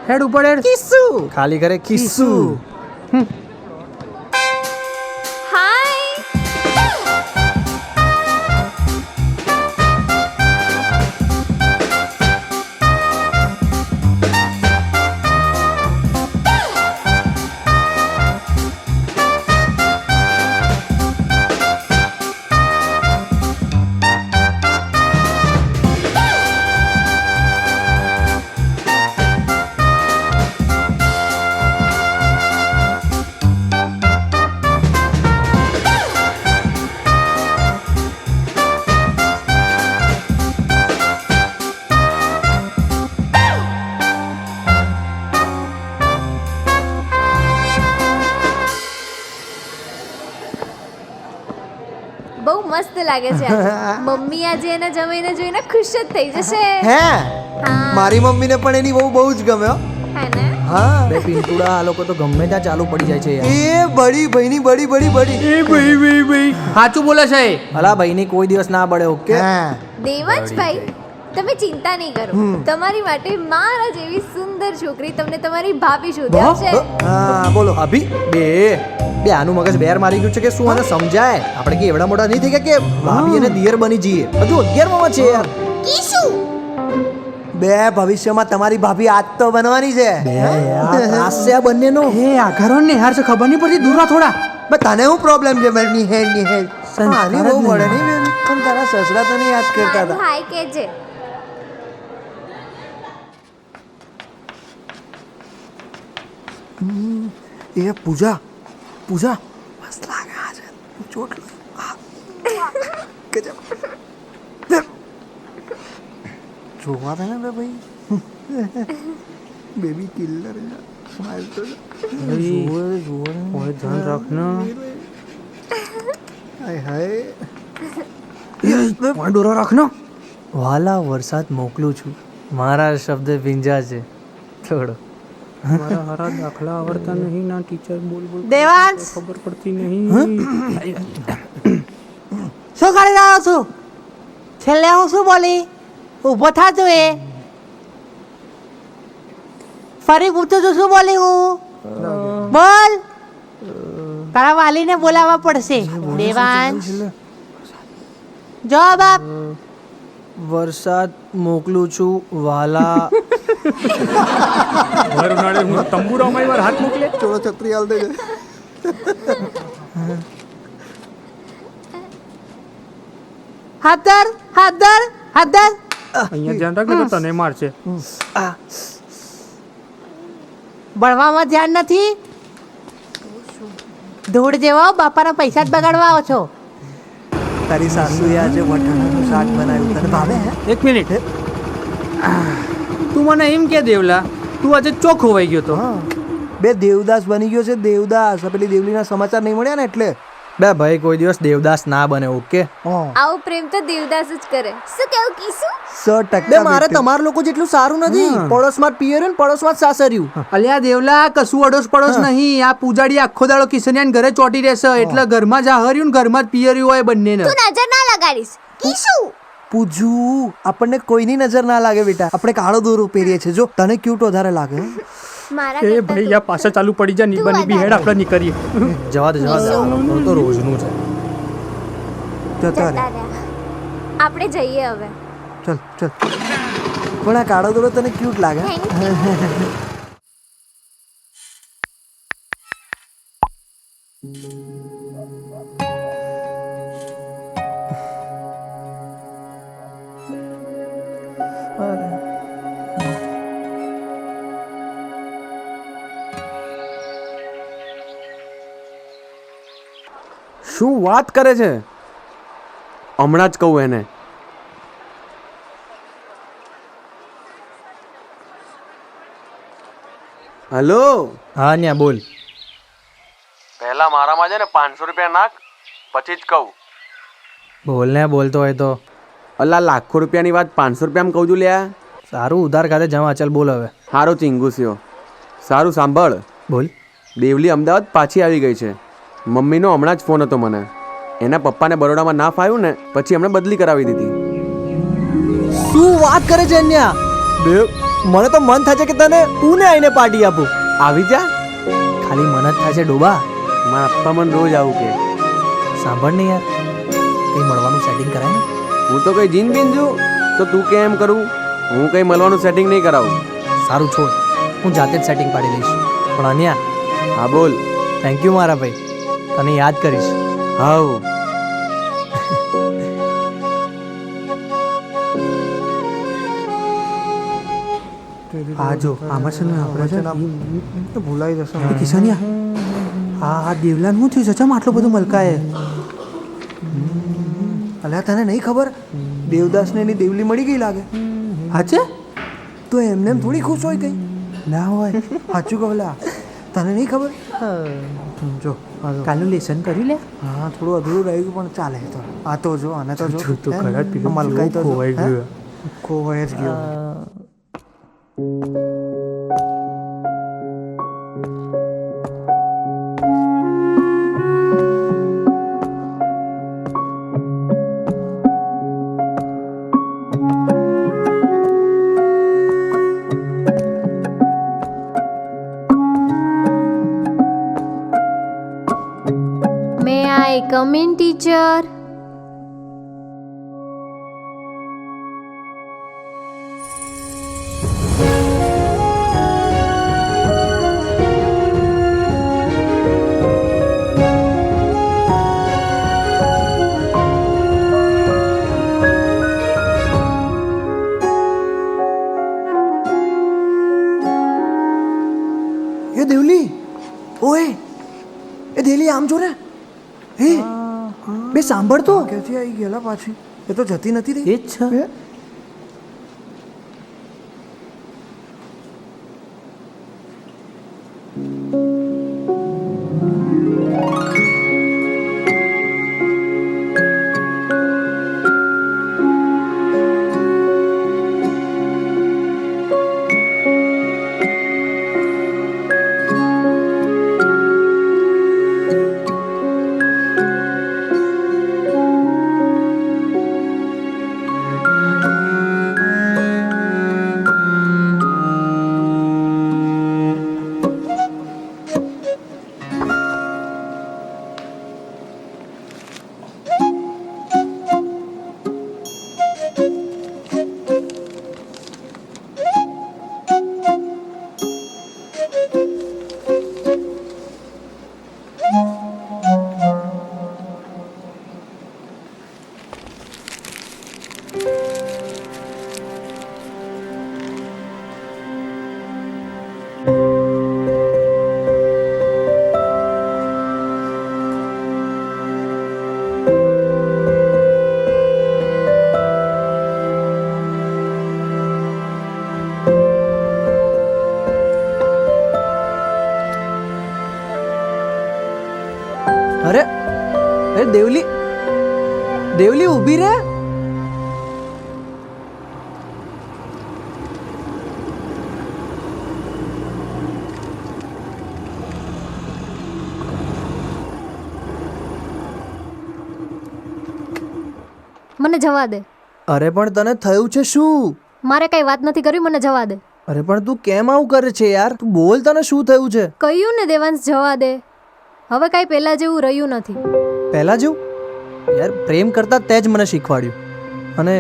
હેડ ઉપર હેડ. કિસ્સુ ખાલી કરે કિસ્સુ. બહુ મસ્ત લાગે છે મમ્મી આજે એના જમાઈને જોઈને ખુશ જ થઈ જશે. હે હા. મારી મમ્મીને પણ એની બહુ જ ગમે હો. હે ને? હા બે પિંટુડા આ લોકો તો ગમે ત્યાં ચાલુ પડી જાય છે યાર. એ બડી ભાઈની બડી બડી બડી. એ ભાઈ સાચું બોલે છે. અલા ભાઈની કોઈ દિવસ ના પડે. ઓકે હા દેવાંશભાઈ, તમે ચિંતા નહીં કરો, તમારી માટે મારા જેવી સુંદર છોકરી તમને તમારી ભાભી શોધી આપશે. હા બોલો. અભી બે આનું મગજ બેર મારી ગયું છે કે શું આને સમજાય? આપણે કે એવડા મોટા નહીં થઈ ગયા કે ભાભી અને દિયર બની જઈએ? હજુ 11માં છે યાર. બે ભવિષ્યમાં તમારી ભાભી આજ તો બનવાની છે. ત્રાસ છે આ બંનેનો. એ આ ઘરો ને હાર છે, ખબર નહીં પડતી. દૂર રહો થોડા. બે તને શું પ્રોબ્લેમ છે? મારી હેડ આની બહુ મળે નહીં બેન. પણ તારા સસરા તને યાદ કરતા હતા. હાય કેજે. એ પૂજા પૂજા મસ્ત લાગે આજે. ચોટ લો. ગજબ. જોવા દે ને બે ભાઈ. બેબી કિલર સ્માઈલ તો જોવે ધ્યાન રાખ ને. હાય હાય. ડોરા રાખ ને. વાલા વરસાદ મોકલું છું, મારા શબ્દ ભીંજા છે થોડો. મારા હારા દાખલા આવડતા નહીં ના ટીચર બોલ બોલ દેવાંશ, ખબર પડતી નહીં. શું કરી રહ્યો છું? છેલ્લે હું શું બોલી? ઊભો થા તું. ફરી પૂછું તો શું બોલી હું? બોલ. તારા વાલીને બોલાવવા પડશે. દેવાંશ જવાબ આપ. વરસાદ મોકલું છું વાલા. ભર ઉનાળે હું તંબુરામાં વાર હાથ મોકલે. ચોળો છત્રી હાલ દેજે. હાથ ધર, હાથ ધર, હાથ ધર. અહીંયા ધ્યાન રાખને તો તને મારશે. ભણવામાં ધ્યાન નથી. ધૂળ જેવો બાપાના પૈસા જ બગાડવા આવો છો. તારી સાસુએ આજે વટાણાનું શાક બનાવ્યું, તને ભાવે હે? એક મિનિટ. તું મને એમ કે દેવલા તું આજે ચોખ્ખો હોઈ ગયો તો. હા, બે દેવદાસ બની ગયો છે. દેવદાસ. આ પેલી દેવલીના સમાચાર નહીં મળ્યા ને એટલે. બે ભાઈ કોઈ દિવસ દેવદાસ ના બને. ઓકે આવું પ્રેમ તો દેવદાસ જ કરે. શું કેવું કીશું? 100% બે મારે તમારા લોકો જેટલું સારું નથી. પડોશમાં જ પિયર્યું ને પડોશમાં જ સાસર્યું. અલ્યા દેવલા કશું અડોશ પડોશ નહીં. આ પૂજાડી આખો દાડો કિશનિયાન ઘરે ચોટી રહેશે એટલે ઘરમાં જ હર્યું ને ઘરમાં જ પિયર્યું હોય બંનેને. તું નજર ના લગાડીશ. કીશું પૂજ્યું. આપણને કોઈની નજર ના લાગે બેટા. આપણે કાળો દોરો પહેરીએ છીએ. જો તને ક્યુટ વધારે લાગે. મારા એ ભાઈ આ પાછા ચાલુ પડી જા નિબાની બી હેડ આપણે નીકળીએ. જવા દે જવા દે. આપણું તો રોજનું છે. જતા રે. આપણે જઈએ હવે. ચલ ચલ. પણ આ કાળો દોરો તને ક્યુટ લાગે. શું વાત કરે છે? હમણાં જ કહું એને. હેલો. હા ન્યા બોલ. પહેલા મારામાં છે ને 500 રૂપિયા નાખ, પછી જ કહું. બોલ ને બોલતો હોય તો. અલા લાખો રૂપિયાની વાત 500 રૂપિયામાં કહું છું લ્યા. સારું ઉધાર ખાતે જમા. ચાલ બોલ હવે. સારો ચીંગુસ્યો. સારું સાંભળ. બોલ. દેવલી અમદાવાદ પાછી આવી ગઈ છે. મમ્મીનો હમણાં જ ફોન હતો મને. એના પપ્પાને બરોડામાં ના ફાવ્યું ને પછી એમણે બદલી કરાવી દીધી. શું વાત કરે છે અન્યા? દેવ મને તો મન થાય છે કે તને ઉને આવીને પાર્ટી આપું. આવી જા. ખાલી મન જ થાય છે ડોબા. મારા પપ્પા મને રોજ આવું કે. સાંભળ ને યાર, કંઈ મળવાનું સેટિંગ કરાય ને. હું તો કઈ જીન બીન છું તો તું કેમ કરું? હું કઈ મળવાનું સેટિંગ નહીં કરાવું. સારું છોડ, હું જાતે જ સેટિંગ પાડી લઈશ. પણ અન્યા. હા બોલ. થેન્ક યુ મારા ભાઈ. તને યાદ કરીશ. હાઉ. આ જો આમાં છે ને આપણે છે ને ભૂલાઈ જશે. કિશનિયા આ દેવલાને શું થયું છે? ચમ આટલું બધું મલકાય? અલ્યા તને નહીં ખબર? દેવદાસને એની દેવલી મળી ગઈ લાગે. હાચે? તો એમને એમ થોડી ખુશ હોય કઈ. ના હોય. સાચું કહું લા. તને નહીં ખબર? જો કાલનું લેસન કરી લે. હા થોડું અધૂરું રહી ગયું પણ ચાલે. તો આ તો જો આને તો જો તો ખરા જ પેલું મલકાઈ તો ખોવાઈ ગયું. ખોવાઈ જ ગયો. May I come in, teacher? એ દેવલી, ઓય એ દેવલી આમ જો ને. હે બે સાંભળ તો. ક્યાંથી આવી ગયેલા પાછી? એ તો જતી નથી રહી. એ જ છે. અરે અરે દેવલી દેવલી ઊભી રે. મને જવા દે. અરે પણ તને થયું છે શું? મારે કઈ વાત નથી કરવી, મને જવા દે. અરે પણ તું કેમ આવું કરે છે યાર? તું બોલ, તને શું થયું છે? કહ્યું ને દેવાંશ, જવા દે. હવે કાંઈ પહેલા જેવું રહ્યું નથી. પહેલા જેવું? યાર પ્રેમ કરતા તે જ મને શીખવાડ્યું, અને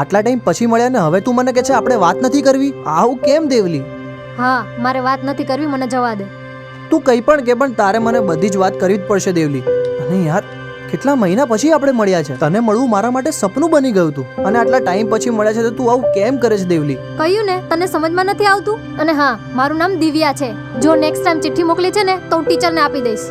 આટલા ટાઈમ પછી મળ્યા ને હવે તું મને કહે છે આપણે વાત નથી કરવી? આવું કેમ દેવલી? હા, મારે વાત નથી કરવી, મને જવા દે. તું કંઈ પણ કે પણ તારે મને બધી જ વાત કરવી જ પડશે દેવલી. અને યાર કેટલા મહિના પછી આપણે મળ્યા છે. તને મળવું મારા માટે સપનું બની ગયું હતું, અને આટલા ટાઈમ પછી મળ્યા છે તો તું આવું કેમ કરે છે દેવલી? કહ્યું ને, તને સમજમાં નથી આવતું? અને હા, મારું નામ દિવ્યા છે. જો નેક્સ્ટ ટાઈમ ચિઠ્ઠી મોકલી છે ને તો હું ટીચરને આપી દઈશ.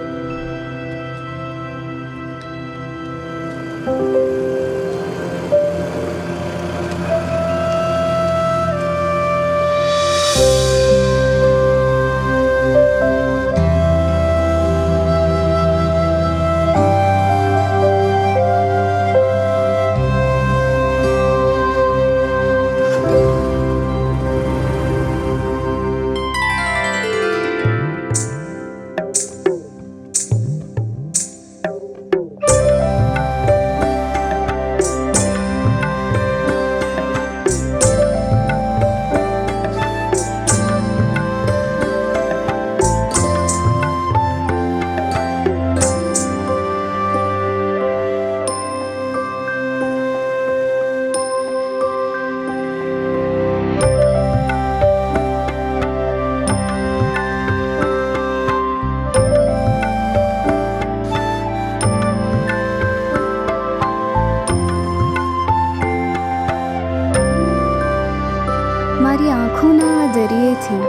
મારી આંખોના આ દરિયેથી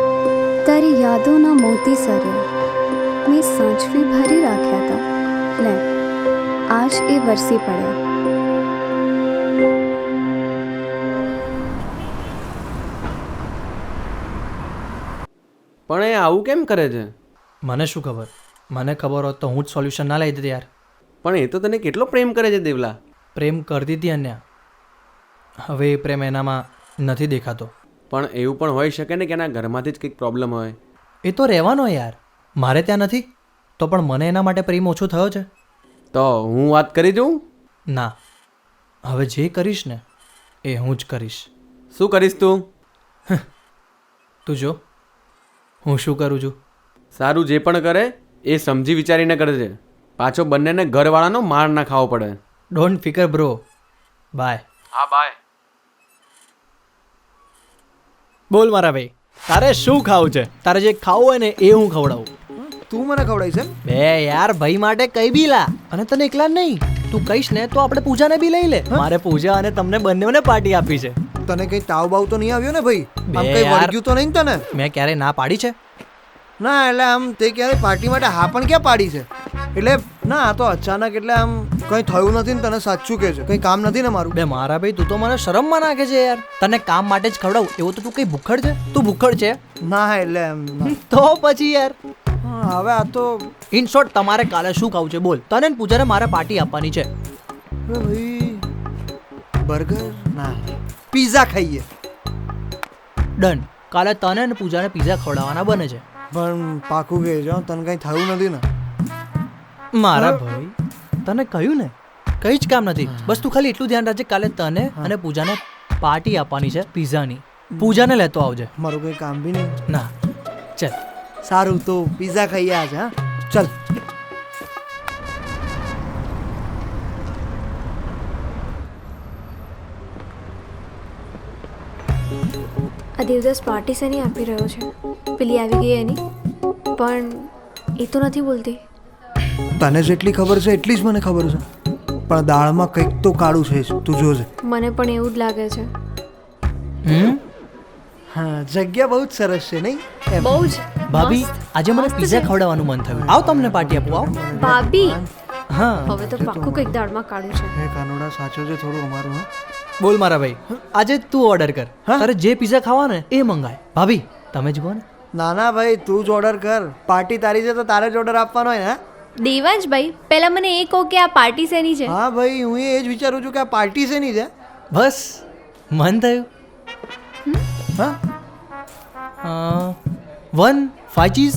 તારી યાદોના મોતી સરે મેં સાંચવી ભરી રાખ્યા હતા. લે, આજ એ વરસી પડ્યા. પણ એ આવું કેમ કરે છે? મને શું ખબર? મને ખબર હોત તો હું જ સોલ્યુશન ના લઈ દેતી યાર. પણ એ તો તને કેટલો પ્રેમ કરે છે દેવલા. પ્રેમ કરતી હતી અન્યા, હવે એ પ્રેમ એનામાં નથી દેખાતો. પણ એવું પણ હોઈ શકે ને કે એના ઘરમાંથી જ કંઈક પ્રોબ્લેમ હોય. એ તો રહેવાનો યાર, મારે ત્યાં નથી તો પણ મને એના માટે પ્રેમ ઓછો થયો છે. તો હું વાત કરી દઉં? ના, હવે જે કરીશ ને એ હું જ કરીશ. શું કરીશ તું? તું જો હું શું કરું છું. સારું, જે પણ કરે એ સમજી વિચારીને કરજે. પાછો બંનેને ઘરવાળાનો માર ના ખાવો પડે. ડોન્ટ ફિકર બ્રો. બાય. હા, બાય. બોલ મારા ભાઈ, તારે શું ખાવું છે? તારે જે ખાવું હોય ને એ હું ખવડાવું. તું મને ખવડાવીશ એમ? બે યાર, ભાઈ માટે કઈ બી લા. અને તને એકલા નહીં, તું કહીશ ને તો આપણે પૂજાને બી લઈ લે. મારે પૂજા અને તમને બંનેને પાર્ટી આપી છે. તને કઈ તાવ બાવ તો નહીં આવ્યો ને ભાઈ? આમ બે કઈ યાર. વળગ્યું તો નહીં ને તને? મેં ક્યારે ના પાડી છે? ના એટલે આમ તે ક્યારે પાર્ટી માટે હા પણ ક્યાં પાડી છે? એટલે ના, આ તો અચાનક, એટલે આમ કંઈ થયું નથી ને તને સાચું કે છે? કંઈ કામ નથી ને મારું? બે મારા ભાઈ, તું તો મને શરમમાં નાખે છે યાર. તને કામ માટે જ ખવડાવું એવું તો તું કઈ ભૂખડ છે? તું ભૂખડ છે? ના એટલે એમ ના. તો પછી યાર, હા, હવે આ તો ઇન શોર્ટ તમારે કાલે શું ખાવું છે બોલ. તને ને પૂજાને મારે પાર્ટી આપવાની છે. હવે ભાઈ બર્ગર ના, પિઝા ખાઈએ. ડન. કાલે તને ને પૂજાને પિઝા ખવડાવવાના બને છે. પણ પાકું કહેજો, તને કંઈ થયું નથી ને? મારા ભાઈ, તને કહ્યું ને કઈ જ કામ નથી. બસ તું ખાલી એટલું ધ્યાન રાખજે, કાલે તને અને પૂજાને પાર્ટી આપવાની છે પિઝાની. પૂજાને લેતો આવજે. મારું કંઈ કામ બી નહીં. ના, ચાલ. સારું, તો પિઝા ખાઈએ આજે. હા ચાલ. આ દેવદાસ પાર્ટી શેની આપી રહ્યો છે? પેલી આવી ગઈ એની, પણ એ તો નથી બોલતી. તને જેટલી ખબર છે એટલી જ મને ખબર છે, પણ દાળમાં કંઈક તો કાળું છે જ, તું જોજે. મને પણ એવું જ લાગે છે. હા, જગ્યા બહુ જ સરસ છે નહીં? એમ. બહુ જ ભાભી આજે મને પીઝા ખવડાવવાનું મન થયું. આવ તમને પાર્ટી આપું. આવ. ભાભી હા હવે તો પાક્કું કંઈક દાળમાં કાઢું છે. હે કાનોડા, સાચો છે થોડું અમારું. હા, બોલ મારા ભાઈ, આજે તું ઓર્ડર કર. તારે જે પીઝા ખાવા ને એ મંગાય. ભાભી તમે જુઓ ને. ના ના ભાઈ, તું જ ઓર્ડર કર. પાર્ટી તારી છે તો તારે જ ઓર્ડર આપવાનો હોય ને. દેવાંશભાઈ પહેલા મને એ કહો કે આ પાર્ટી શેની છે? હા ભાઈ, હું એ જ વિચારું છું કે આ પાર્ટી શેની છે. બસ મન થયું. હા, 1 5 ચીઝ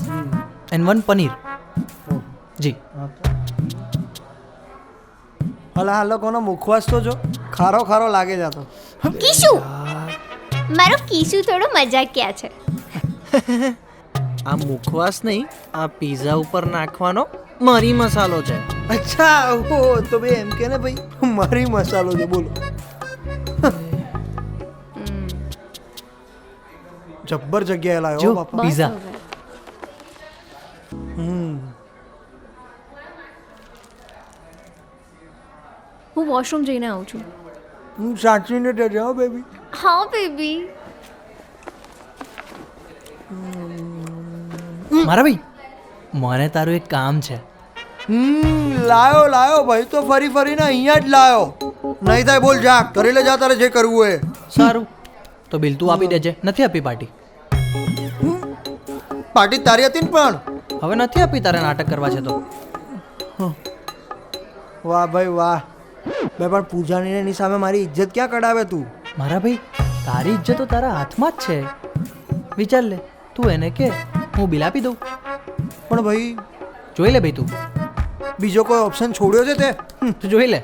એન્ડ 1 પનીર. જી. હલા આ લોકોનો મુખવાસ તો જો ખારો ખારો લાગે છે. આ તો કીશુ મારો કીશુ થોડો મજાકિયા છે. આ મુખવાસ નહીં, આ પીઝા ઉપર નાખવાનો મરી મસાલો છે. અચ્છા, ઓ તો બે એમ કે ને ભાઈ, મરી મસાલો છે. બોલો, જબ્બર જગ્યાએ લાવ્યો જો બાપા. પીઝા. હું વોશરૂમ જઈને આવું છું. હું સાચવીને જજે હો બેબી. હા બેબી. મારા ભાઈ મને તારું એક કામ છે. લાયો લાયો ભાઈ, તો ફરી ફરીને અહીંયા જ લાયો. નહીં થાય બોલ, જા કરી લે, જા તારે જે કરવું હોય. સારું તો બિલ તું આપી દેજે. નથી આપી પાર્ટી. પાર્ટી તારી હતી ને પણ. હવે નથી આપી, તારે નાટક કરવા છે તો. વાહ ભાઈ વાહ. બે પણ પૂજાની એની સામે મારી ઇજ્જત ક્યાં કઢાવે તું? મારા ભાઈ તારી ઇજ્જત તો તારા હાથમાં જ છે. વિચાર લે, તું એને કે હું બિલ આપી દઉં. પણ ભાઈ જોઈ લે ભાઈ, તું બીજો કોઈ ઓપ્શન છોડ્યો છે તે? તું જોઈ લે.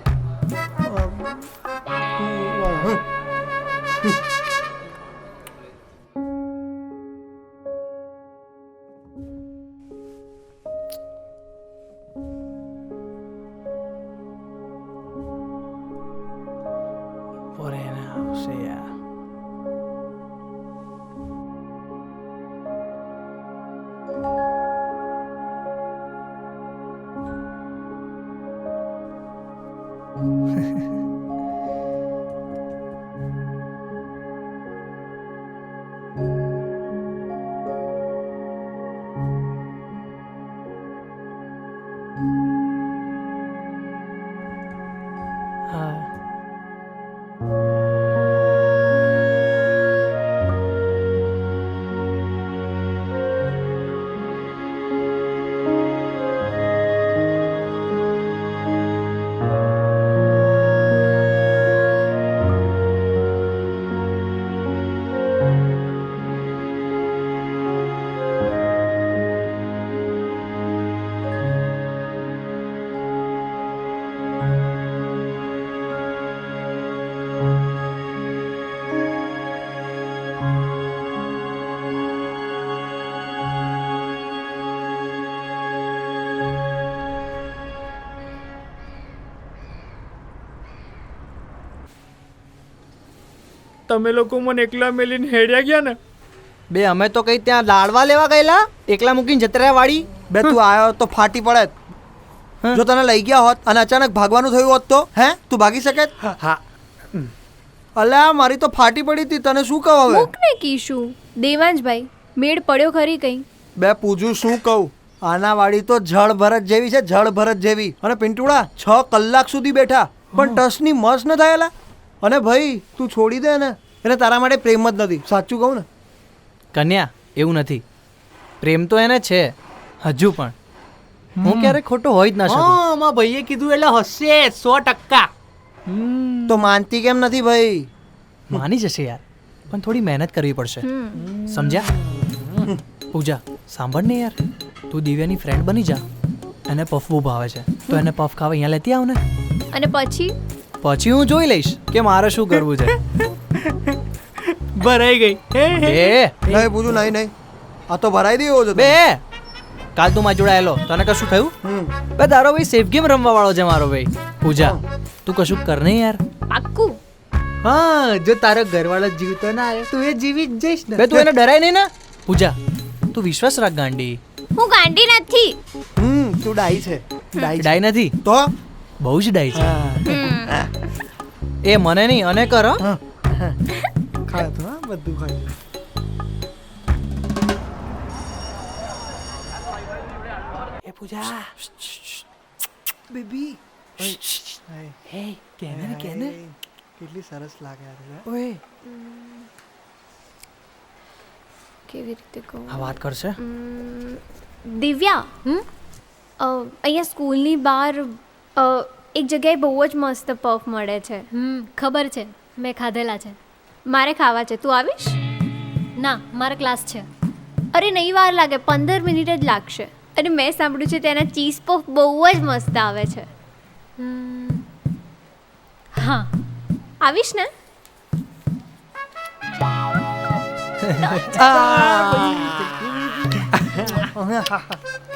તમે લોકો મને એકલા મેલીને હેડ્યા ગયા ને. બે અમે તો કઈ ત્યાં લાડવા લેવા ગયેલા, એકલા મૂકીને જતા રહ્યા વાડી. બે તું આવ્યો તો ફાટી પડે. જો તને લઈ ગયા હોત અને અચાનક ભાગવાનું થયું હોત તો તું ભાગી શકે? હા. અલ્યા મારી તો ફાટી પડી હતી, તને શું કહું હવે? મૂકને કીશું. દેવાંશભાઈ મેળ પડ્યો ખરી કઈ? બે પૂજું શું કહું, આના વાડી તો જળ ભરત જેવી છે, જળ ભરત જેવી. અને પિન્ટુડા 6 કલાક સુધી બેઠા પણ ટસની મસ ન થયેલા. અને ભાઈ તું છોડી દે ને, એને તારા માટે પ્રેમ જ નથી. સાચું કહું ને કન્યા, એવું નથી. પ્રેમ તો એને છે હજુ પણ. હું ક્યારે ખોટો હોય જ ના શકું. હા, મારા ભાઈએ કીધું એટલે હશે 100%. તો માનતી કેમ નથી ભાઈ? માની જશે યાર, પણ થોડી મહેનત કરવી પડશે. સમજ્યા? પૂજા સાંભળ ને યાર, તું દિવ્યાની ફ્રેન્ડ બની જા. એને પફ બહુ ભાવે છે તો એને પફ ખાવા અહીંયા લેતી આવ ને. અને પછી પછી હું જોઈ લઈશ કે મારે શું કરવું છે. ભરાઈ ગઈ. નહીં પૂજું, નહીં નહીં, આ તો ભરાઈ દેવો છે. બે કાલ તું મારી જોડે આવેલો, તને કશું થયું? બે તારો ભાઈ સેફ ગેમ રમવા વાળો છે મારો ભાઈ. પૂજા તું કશું કર નહીં યાર. પાક્કું. હા, જો તારો ઘરવાળો જીવતો ના આવે તું એ જીવી જ જઈશ ને. બે તું એને ડરાય નહીં ને. પૂજા તું વિશ્વાસ રાખ ગાંડી. હું ગાંડી નથી. તું ડાઈ છે. ડાઈ નથી તો બહુ જ ડાઈ છે એ મને નહીં અને કર હો. ખાય તો હા બધું ખાય. એ પૂજા બેબી હે કેને ને કેને કેટલી સરસ લાગે યાર. ઓય કેવી રીતે કહું આ વાત કરશે દિવ્યા અહીંયા સ્કૂલની બહાર એક જગ્યાએ બહુ જ મસ્ત પફ મળે છે. ખબર છે, મેં ખાધેલા છે. મારે ખાવા છે, તું આવીશ? ના, મારે ક્લાસ છે. અરે નહીં વાર લાગે, 15 મિનિટ જ લાગશે. અને મેં સાંભળ્યું છે તેના ચીઝ પફ બહુ જ મસ્ત આવે છે. હા, આવીશ ને?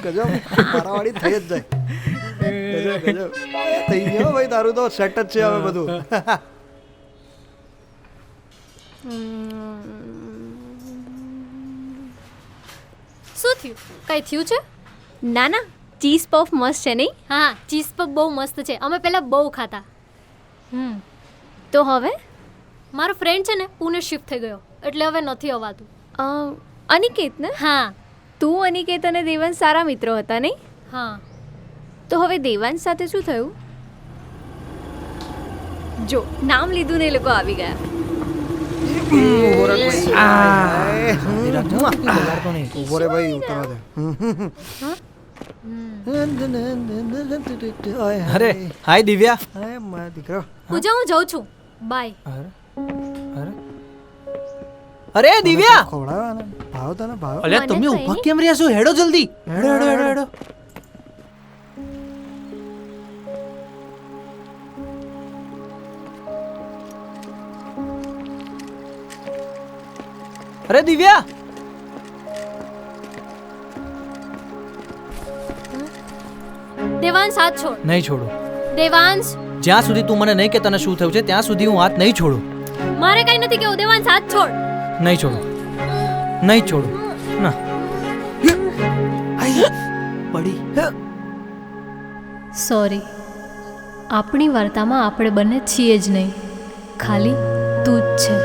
ગજબ મારાવાળી થઈ જ જાય. ગજબ ગજબ થઈ ગયો ભાઈ, તારું તો સેટ જ છે હવે બધું. શું થયું? કઈ થયું છે? ના ના, ચીઝ પફ મસ્ત છે નહીં? હા, ચીઝ પફ બહુ મસ્ત છે. અમે પહેલા બહુ ખાતા. તો હવે મારો ફ્રેન્ડ છે ને પુણે શિફ્ટ થઈ ગયો, એટલે હવે નથી અવાતું. અનિકેત ને? હા તું અનિકેત અને દેવાંશ સારા મિત્રો હતા નહીં? હા. તો હવે દેવાંશ સાથે શું થયું? જો નામ લીધું ને એ લોકો આવી ગયા. ઉભો રે ભાઈ, ઉતરવા દે. અરે હાય દિવ્યા. હાય મારા દીકરો. પૂજા, હું જાઉં છું. બાય. અરે દિવ્યા. ખવડાવવાના ભાવ તને ભાવ. અલ્યા તમે ઊભા કેમ રહ્યા છો? હેડો જલ્દી. હેડો હેડો હેડો હેડો. અરે દિવ્યા. દેવાંશ, હાથ છોડ. નહીં છોડું. દેવાંશ, જ્યાં સુધી તું મને નહીં કે તને શું થયું છે ત્યાં સુધી હું હાથ નહીં છોડું. મારે કઈ નથી કેવું. દેવાંશ, હાથ છોડ. નહીં છોડું. નહીં છોડું. ના. પડી. સોરી, આપણી વાર્તામાં આપણે બંને છીએ જ નહીં, ખાલી તું જ છે.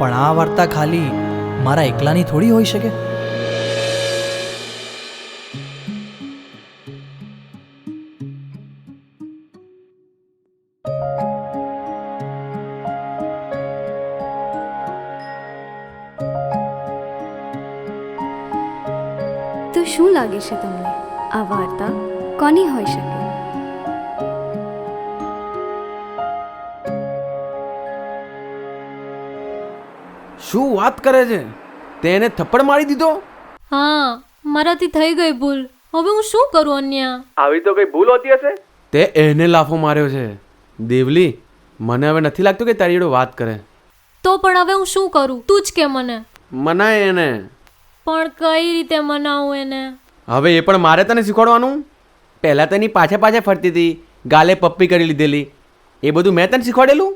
પણ આ વાર્તા ખાલી મારા એકલાની થોડી હોઈ શકે. તો શું લાગે છે તમને, આ વાર્તા કોની હોઈ શકે? શું વાત કરે છે? તેને થપ્પડ મારી દીધો? હા, મારાથી થઈ ગઈ ભૂલ. હવે હું શું કરું અન્યા? આવી તો કઈ ભૂલ હોતી હશે. તે એને લાફો માર્યો છે. દેવલી, મને હવે નથી લાગતું કે તારી જોડે વાત કરે. તો પણ હવે હું શું કરું? તું જ કે મને. મનાય એને. પણ કઈ રીતે મનાવું એને? હવે એ પણ મારે તને શીખવાડવાનું? પહેલાં તેની પાછા પાછા ફરતી હતી, ગાલે પપ્પી કરી લીધેલી. એ બધું મેં તને શીખવાડેલું?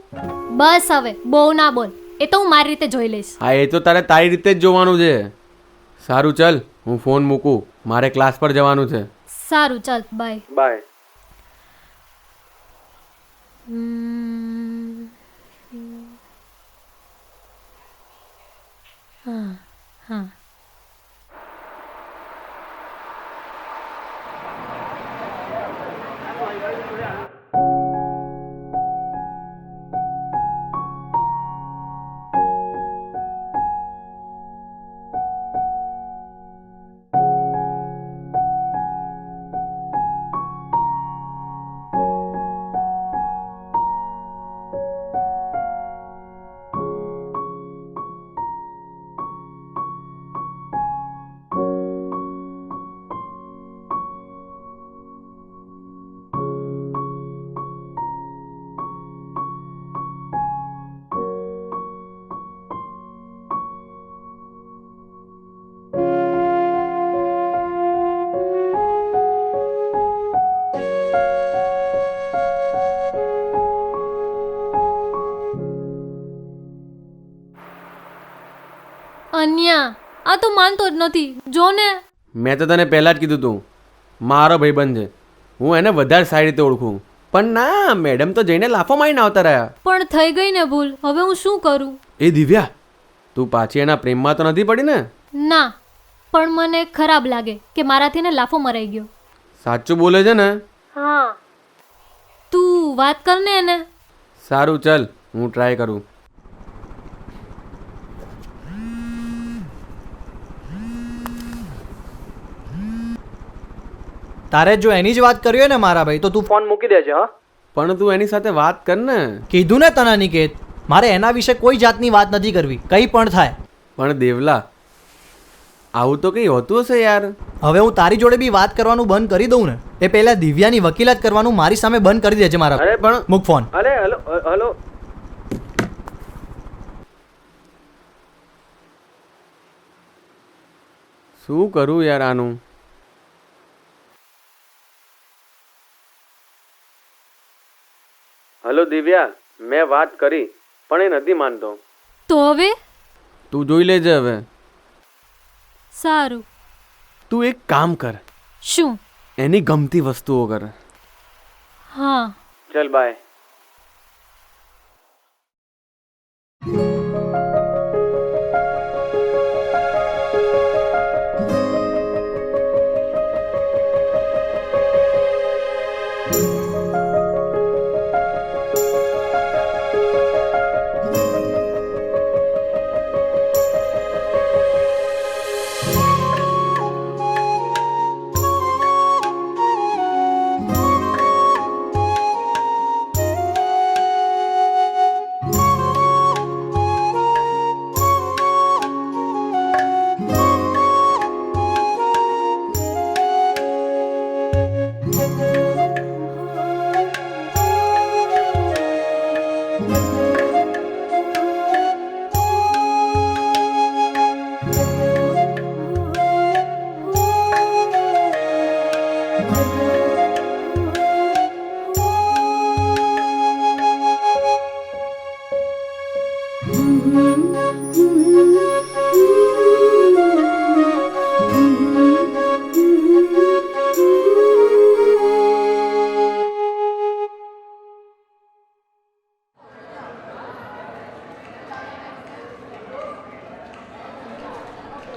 બસ હવે બહુ ના બોલ. એ તો હું મારી રીતે જોઈ લઈશ. હા, એ તો તારે તારી રીતે જ જોવાનું છે. સારું ચાલ, હું ફોન મૂકું, મારે ક્લાસ પર જવાનું છે. સારું, ચાલ, બાય. બાય. હા હા. અન્યા આ તો માનતો જ નથી જો ને. મેં તો તને પહેલાં જ કીધું તું મારો ભાઈબંધ છે, હું એને વધારે સારી રીતે ઓળખું. પણ ના, મેડમ તો જઈને લાફો મારીને આવતા રહ્યા. પણ થઈ ગઈ ને ભૂલ, હવે હું શું કરું? એ દિવ્યા, તું પાછી એના પ્રેમમાં તો નથી પડી ને? ના, પણ મને ખરાબ લાગે કે મારાથી ને લાફો મરાઈ ગયો. સાચું બોલે છે ને? હા. તું વાત કર ને એને. સારું, ચાલ હું ટ્રાય કરું. તારે જો એની જ વાત કરવી હોય ને મારા ભાઈ, તો તું ફોન મૂકી દેજે. હા, પણ તું એની સાથે વાત કર ને. કીધું ને તને નિકેત, મારે એના વિશે કોઈ જાતની વાત નથી કરવી, કંઈ પણ થાય. પણ દેવલા, આવું તો કંઈ હોતું હશે યાર. હવે હું તારી જોડે બી વાત કરવાનું બંધ કરી દઉં ને, એ પહેલા દિવ્યાની વકીલાત કરવાનું મારી સામે બંધ કરી દેજે મારા. અરે પણ મૂક ફોન. અરે હલો હલો. શું કરું યાર આનું? હલો દિવ્યા, મેં વાત કરી પણ એ નથી માનતો. તો હવે તું જોઈ લેજે હવે. સારું. તું એક કામ કર, શું? એની ગમતી વસ્તુઓ કર. હા. ચલ બાય.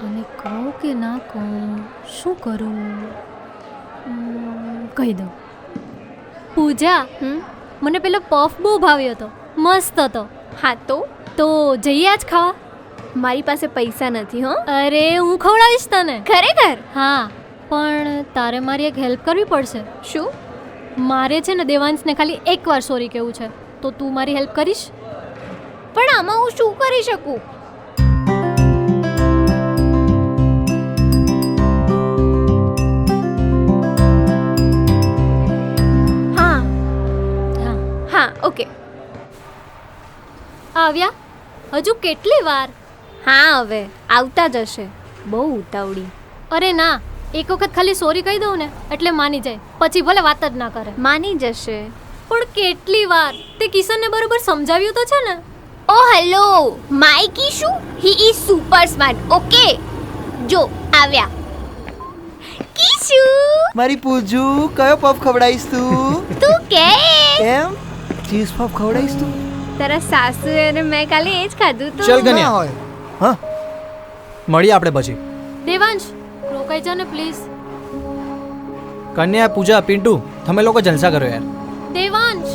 અને કહું કે ના કહું, શું કરું? કહી દઉં. પૂજા, મને પેલો પફ બહુ ભાવ્યો હતો, મસ્ત હતો. હા તો જઈએ આજ ખાવા? મારી પાસે પૈસા નથી. હો, અરે હું ખવડાવીશ તને. ખરેખર? હા, પણ તારે મારી એક હેલ્પ કરવી પડશે. શું? મારે છે ને દેવાંશને ખાલી એકવાર સોરી કહેવું છે, તો તું મારી હેલ્પ કરીશ? પણ આમાં હું શું કરી શકું? હા, ઓકે. આવ્યા? હજુ કેટલી વાર? હા, હવે આવતા જ હશે. બહુ ઉતાવળી. અરે ના, એક વખત ખાલી સોરી કહી દઉં ને એટલે માની જાય, પછી ભલે વાત જ ના કરે. માની જશે. પણ કેટલી વાર? તે કિશનને બરોબર સમજાવ્યું તો છે ને? Oh hello, my Kishu, he is super smart. Okay, જો આવ્યા. કિશુ, મારી પૂજુ, કયો પફ ખવડાવીશ તું? તું કે એમ ચીઝ પફ ખવડાવીશ તું? તારા સાસુ અને મેં કાલે એ જ ખાધું તો. ચલ ગન્યા હોય. હા, મળીએ આપણે પછી. દેવાંશ, રોકાઈ જા ને પ્લીઝ. કન્યા, પૂજા, પિન્ટુ, તમે લોકો જલસા કરો યાર. દેવાંશ,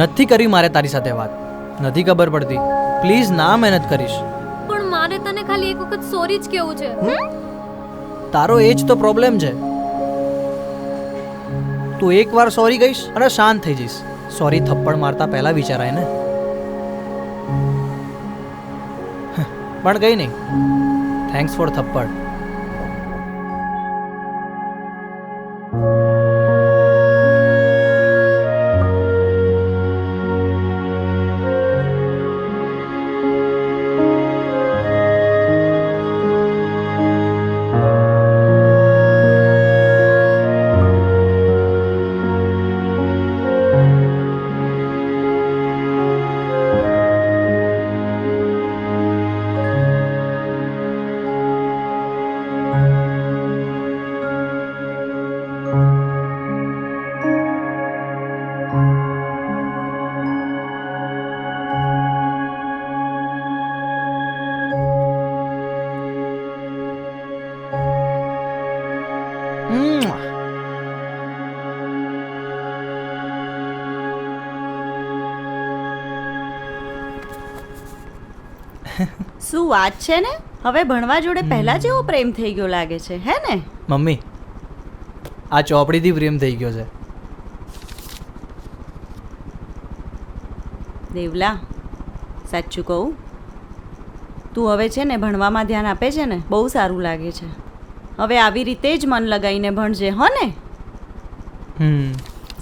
નથી કરી મારે તારી સાથે વાત, નથી ખબર પડતી. પ્લીઝ ના મહેનત કરીશ. પણ મારે તને ખાલી એક વખત સોરી જ કેવું છે. તારો એ જ તો પ્રોબ્લેમ છે. તું એકવાર સોરી કહીશ અને શાંત થઈ જઈશ. સોરી થપ્પડ મારતા પહેલા વિચારાય ને. પણ કઈ નહીં, થેન્ક્સ ફોર થપ્પડ. શું વાત છે ને, હવે ભણવા જોડે પહેલા જેવો પ્રેમ થઈ ગયો લાગે છે, હે ને? મમ્મી આ ચોપડીથી પ્રેમ થઈ ગયો છે. દેવલા, સાચું કહું, તું હવે છે ને ભણવામાં ધ્યાન આપે છે ને, બહુ સારું લાગે છે. હવે આવી રીતે જ મન લગાવીને ભણજે, હો ને?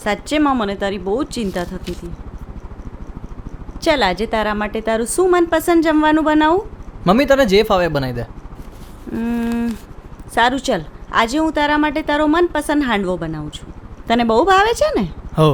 સાચેમાં મને તારી બહુ જ ચિંતા થતી હતી. ચાલ આજે તારા માટે તારું શું મનપસંદ જમવાનું બનાવું? મમ્મી તને જે ફાવે બનાવી દે. સારું, ચાલ આજે હું તારા માટે તારો મનપસંદ હાંડવો બનાવું છું. તને બહુ ભાવે છે ને? હો.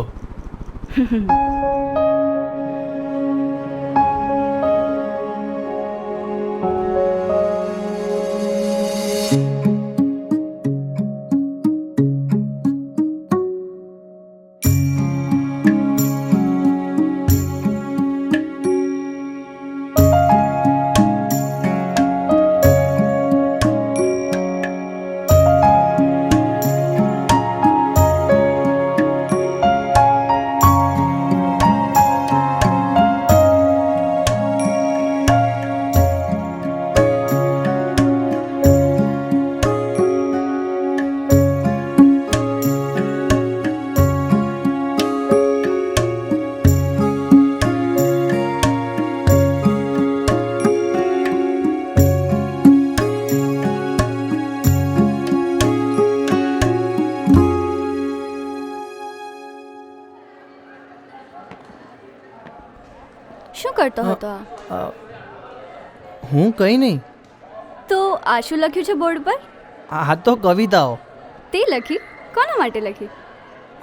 શું કરતો હતો? હું કંઈ નહીં. તો આ શું લખ્યું છે બોર્ડ પર? આ તો કવિતાઓ. તે લખી? કોના માટે લખી?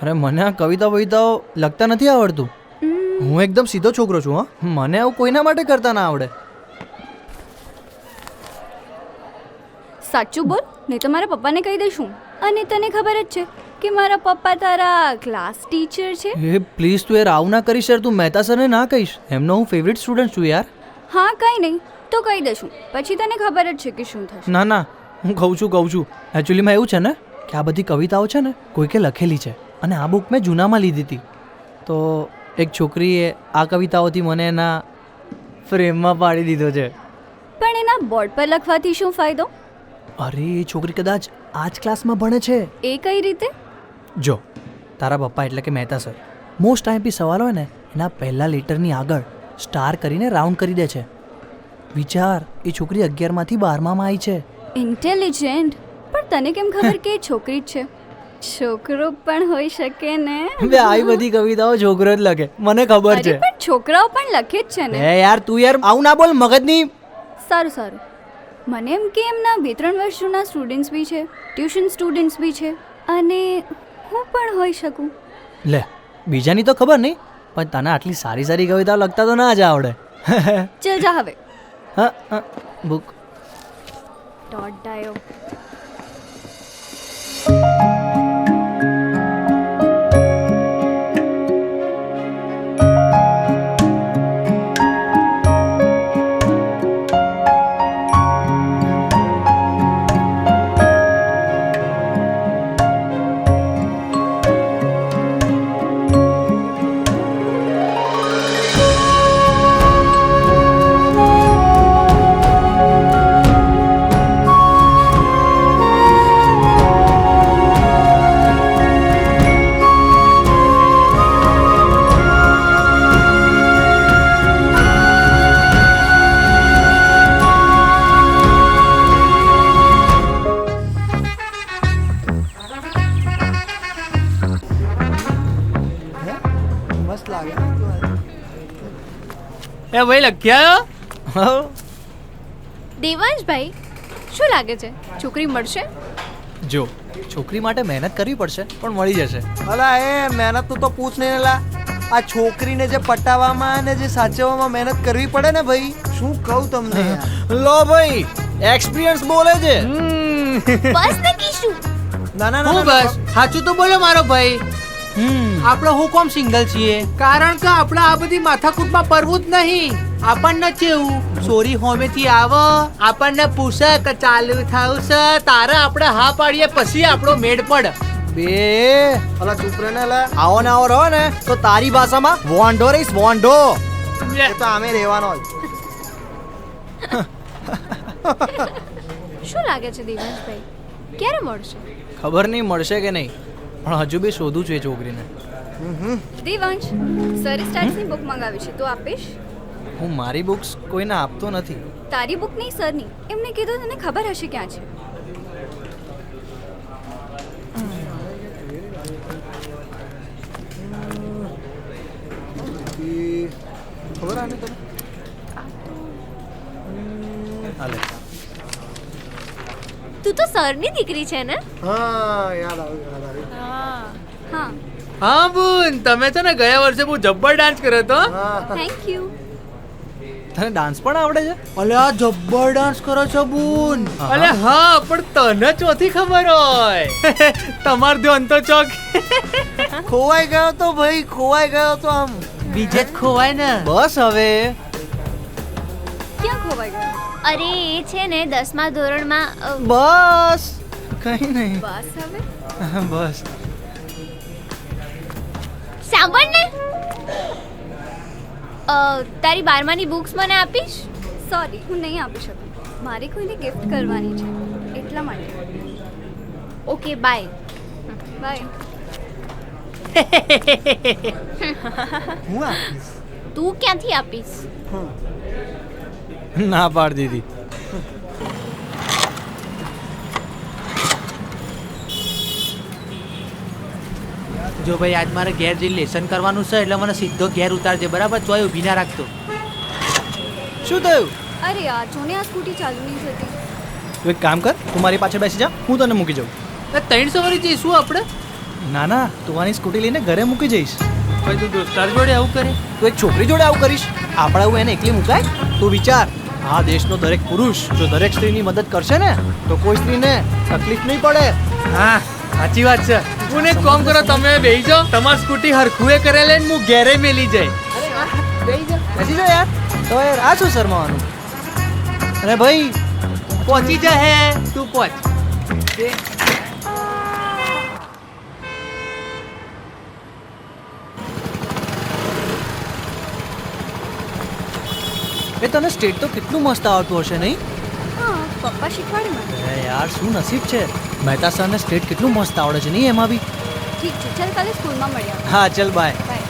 અરે મને આ કવિતાઓ લખતા નથી આવડતું. હું એકદમ સીધો છોકરો છું. હા, મને આવું કોઈના માટે કરતા ના આવડે. સાચું બોલ, નહીં તો મારા પપ્પાને કહી દઈશું. અને તને ખબર જ છે કે મારા પપ્પા તારા ક્લાસ ટીચર છે. એ પ્લીઝ તું યાર આવું ના કરીશ યાર. તું મહેતા સરને ના કહીશ. એમનો હું ફેવરિટ સ્ટુડન્ટ છું યાર. હા કંઈ નહીં, તો કહી દઈશું. પછી તને ખબર જ છે કે શું થશે. ના ના, હું કહું છું. એકચ્યુઅલીમાં એવું છે ને કે આ બધી કવિતાઓ છે ને કોઈકે લખેલી છે અને આ બુક મેં જૂનામાં લીધી હતી. તો એક છોકરીએ આ કવિતાઓથી મને એના ફ્રેમમાં પાડી દીધો છે. પણ એના બોર્ડ પર લખવાથી શું ફાયદો? અરે એ છોકરી કદાચ આ જ ક્લાસમાં ભણે છે. એ કઈ રીતે? જો તારા પપ્પા એટલે કે મહેતા સર મોસ્ટ ટાઈમથી સવાલ હોય ને એના પહેલા લેટરની આગળ સ્ટાર કરીને રાઉન્ડ કરી દે છે. વિચાર, એ છોકરી 11માંથી 12માં આવી છે. ઇન્ટેલિજન્ટ. પણ તને કેમ ખબર કે એ છોકરી જ છે? છોકરો પણ હોઈ શકે ને. બે આવી બધી કવિતાઓ છોકરો જ લખે, મને ખબર છે. પણ છોકરાઓ પણ લખે જ છે ને. એ યાર તું યાર આવું ના બોલ મગજની. સારું સારું, મને એમ કે એમના 2-3 વર્ષ જૂના સ્ટુડન્ટ્સ બી છે, ટ્યુશન સ્ટુડન્ટ્સ બી છે, અને હું પણ હોઈ શકું. લે, બીજાની તો ખબર નહીં, પણ તને આટલી સારી સારી કવિતાઓ લખતા તો ના જ આવડે. ચલ જા હવે. હા, બુક. ડોટ ડાયો. એ ભાઈ લખ્યા. દેવાંશભાઈ, શું લાગે છે છોકરી મળશે? જો છોકરી માટે મહેનત કરવી પડશે પણ મળી જશે. અલા એ મહેનતનું તો પૂછ નહીં લા. આ છોકરીને જે પટાવવામાં અને જે સાચવવામાં મહેનત કરવી પડે ને ભાઈ, શું કહું તમને યાર. લો ભાઈ, એક્સપિરિયન્સ બોલે છે. બસ નક્કી શું? ના ના હું ના બસ સાચું તો બોલો મારો ભાઈ. આપણે હું કોમ સિંગલ છીએ કારણ કે આપણે આ બધી માથાકૂટમાં પડવું જ નહીં. આપણને કેવું સોરી હોમેથી આવે, આપણને પૂછે કે ચાલુ થાવ છે, તારે આપણે હા પાડીએ પછી આપણો મેળ પડે. બે અલા ચૂપ રહે ને લા. આવો ને આવો રહો ને તો તારી ભાષામાં વોન્ડો રહીશ વોન્ડો. એ તો આમે રહેવાનો જ. શું લાગે છે દેવાંશભાઈ, ક્યારે મળશે? ખબર નહીં મળશે કે નહીં, પણ હજુ બી શોધું છું એ છોકરીને. દેવાંશ, સરે સ્ટાર્સની બુક મંગાવી છે, તો આપીશ? હું મારી બુક્સ કોઈને આપતો નથી. તારી બુક નહીં, સરની. એમને કીધું તને ખબર હશે ક્યાં છે. ખબર આને તને? હાલે. તું તો સરની દીકરી છે ને? હા, યાદ આવ્યું. હા, હા બુન, તમે છે ને ગયા વર્ષે બહુ જબ્બર ડાન્સ કર્યો તો. Thank you. તને ડાન્સ પણ આવડે છે? અલે આ જબ્બર ડાન્સ કરો છો બુન. અલે હા, પણ તને ચોથી ખબર હોય. તમાર ધ્યાન તો ચોક. ખોવાઈ ગયો તો ભાઈ, ખોવાઈ ગયો તો આમ. બીજે જ ખોવાય ને. બસ હવે. ક્યાં ખોવાઈ ગયો? અરે એ છે ને 10મા ધોરણમાં બસ કઈ નહીં. બસ હવે. બસ. સાંભળ ને, તારી 12માની બુક્સ મને આપીશ? સોરી, હું નહીં આપી શકું. મારે કોઈને ગિફ્ટ કરવાની છે, એટલા માટે. Okay bye. બાય. હું આપીશ. તું ક્યાંથી આપીશ? ના પાડી દીધી. જો ભાઈ આજ મારે ઘેર જઈને લેસન કરવાનું છે, એટલે મને સીધો ઘેર ઉતારજે, બરાબર? ચોય ઊભી ના રાખતો. શું થયું? અરે યાર, જોને આ સ્કૂટી ચાલુ નહીં થતી. તું એક કામ કર, તું મારી પાછળ બેસી જા, હું તને મૂકી જાઉં. 3 સવારી જઈશું આપણે. ના ના, તું આની સ્કૂટી લઈને ઘરે મૂકી જઈશ. ભાઈ તું દોસ્તાર જોડે આવું કરે? તું એક છોકરી જોડે આવું કરીશ? આપણે આવું એને એકલી મુકાય? તું વિચાર, આ દેશનો દરેક પુરુષ જો દરેક સ્ત્રીની મદદ કરશે ને, તો કોઈ સ્ત્રીને તકલીફ નહીં પડે. હા, સાચી વાત છે. હું એક કામ કરો, તમે બેહી જાઓ, તમારી સ્કૂટી હરખુએ કરે લઈને હું ઘેરે મેલી જાય. બેસી જા યાર. તો યાર આ શું શરમાવાનું? અરે ભાઈ પહોંચી જા હે, તું પહોંચ. એ તને સ્ટેટ તો કેટલું મસ્ત આવતું હશે નહીં? હા, પપ્પા શીખવાડે મને. અરે યાર શું નસીબ છે, મહેતા સરને સ્ટેટ કેટલું મસ્ત આવડે છે નહીં એમાં બી. ઠીક છે, ચાલ કાલે સ્કૂલમાં મળ્યા. હા ચલ બાય. બાય.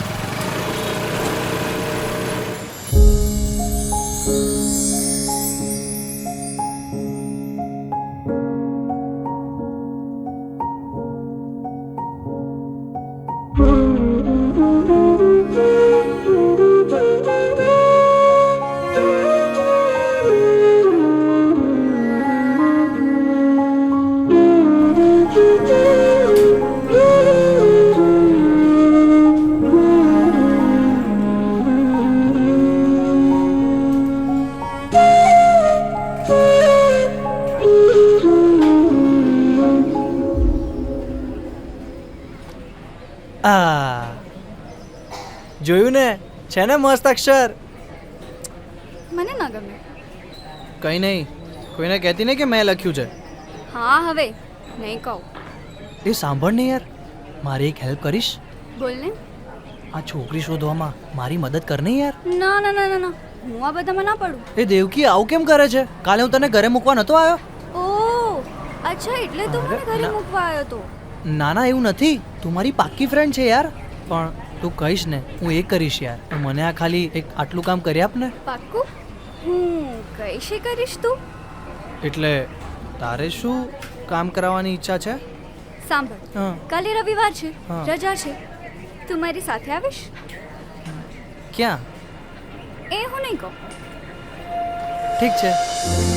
આ જોયું ને, છે ને મસ્ત અક્ષર. મને ના ગમે. કઈ નહીં, કોઈને કહેતી નહીં કે મેં લખ્યું છે. હા, હવે નહીં કહું. એ સાંભળ ને યાર, મારી એક હેલ્પ કરીશ? બોલ ને. આ છોકરી શોધવામાં મારી મદદ કર ને યાર. ના ના ના ના ના, હું આ બધામાં ના પડું. એ દેવકી આવું કેમ કરે છે? કાલે હું તને ઘરે મૂકવા નતો આવ્યો? ઓહ, અચ્છા, એટલે તું મને ઘરે મૂકવા આવ્યો તો. ના ના એવું નથી, તું મારી પાક્કી ફ્રેન્ડ છે યાર. પણ તું કહીશ ને હું એ કરીશ યાર. મને આ ખાલી એક આટલું કામ કરી આપ ને. પાક્કું? હું કઈ કરીશ તું? એટલે તારે શું કામ કરાવવાની ઈચ્છા છે? સાંભળ, હા. કાલે રવિવાર છે, હા. રજા છે. તું મારી સાથે આવીશ? ક્યાં? એ હું નહીં કહું. ઠીક છે,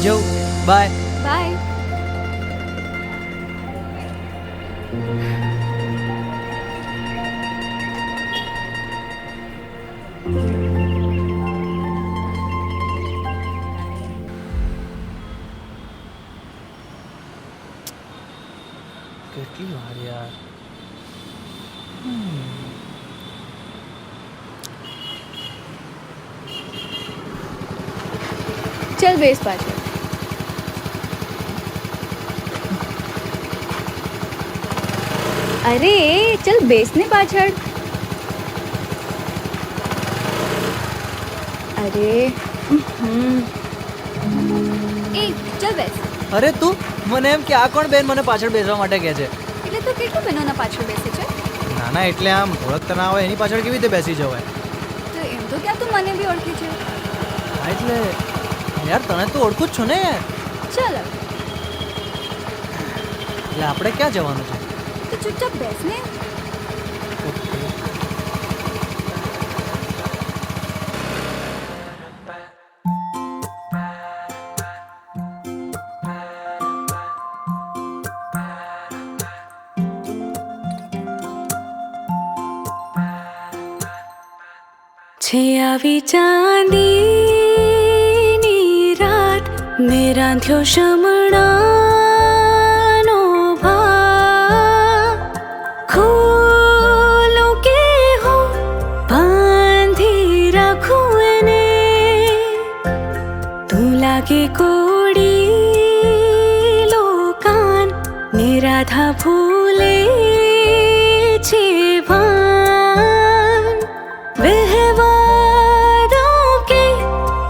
જવું. બાય. બાય. કેટલી વાર યાર. ચલ બેસ પાછળ. અરે ચલ બેસ ને પાછળ. અરે એ ચલ બેસ. અરે તું મને એમ કે આ કોણ બેન મને પાછળ બેસવા માટે કહે છે? એટલે તું કેટલી બહેનોના પાછળ બેસે છે? ના ના, એટલે આમ ઓળખતા ના હોય એની પાછળ કેવી રીતે બેસી જવાય? તો એમ તો ક્યાં તું મને બી ઓળખે છે. હા એટલે યાર તને તો ઓળખું જ છું ને યાર. ચાલ એટલે આપણે ક્યાં જવાનું છે? તો ચૂપચાપ બેસ ને. છે આવી ચાંદીની રાત મેં રાંધ્યો શમણાનો ભાત ખોલું કે હું બાંધી રાખું એને તું લાગે કોડી લોકાન ને રાધા ભૂલે છે ભાન વહેવા દઉં કે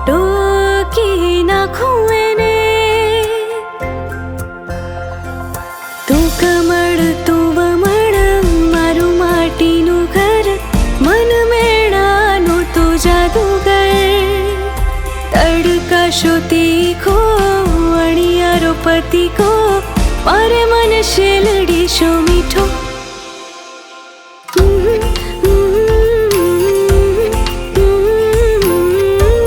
ટોકી નાખું એને તું કમળ તું બમણ મારું માટીનું ઘર મન મેળાનો તો જાદુગર તડકા શો તીખો અણિયારો પતિકો મારે મન શેલડી શો મીઠો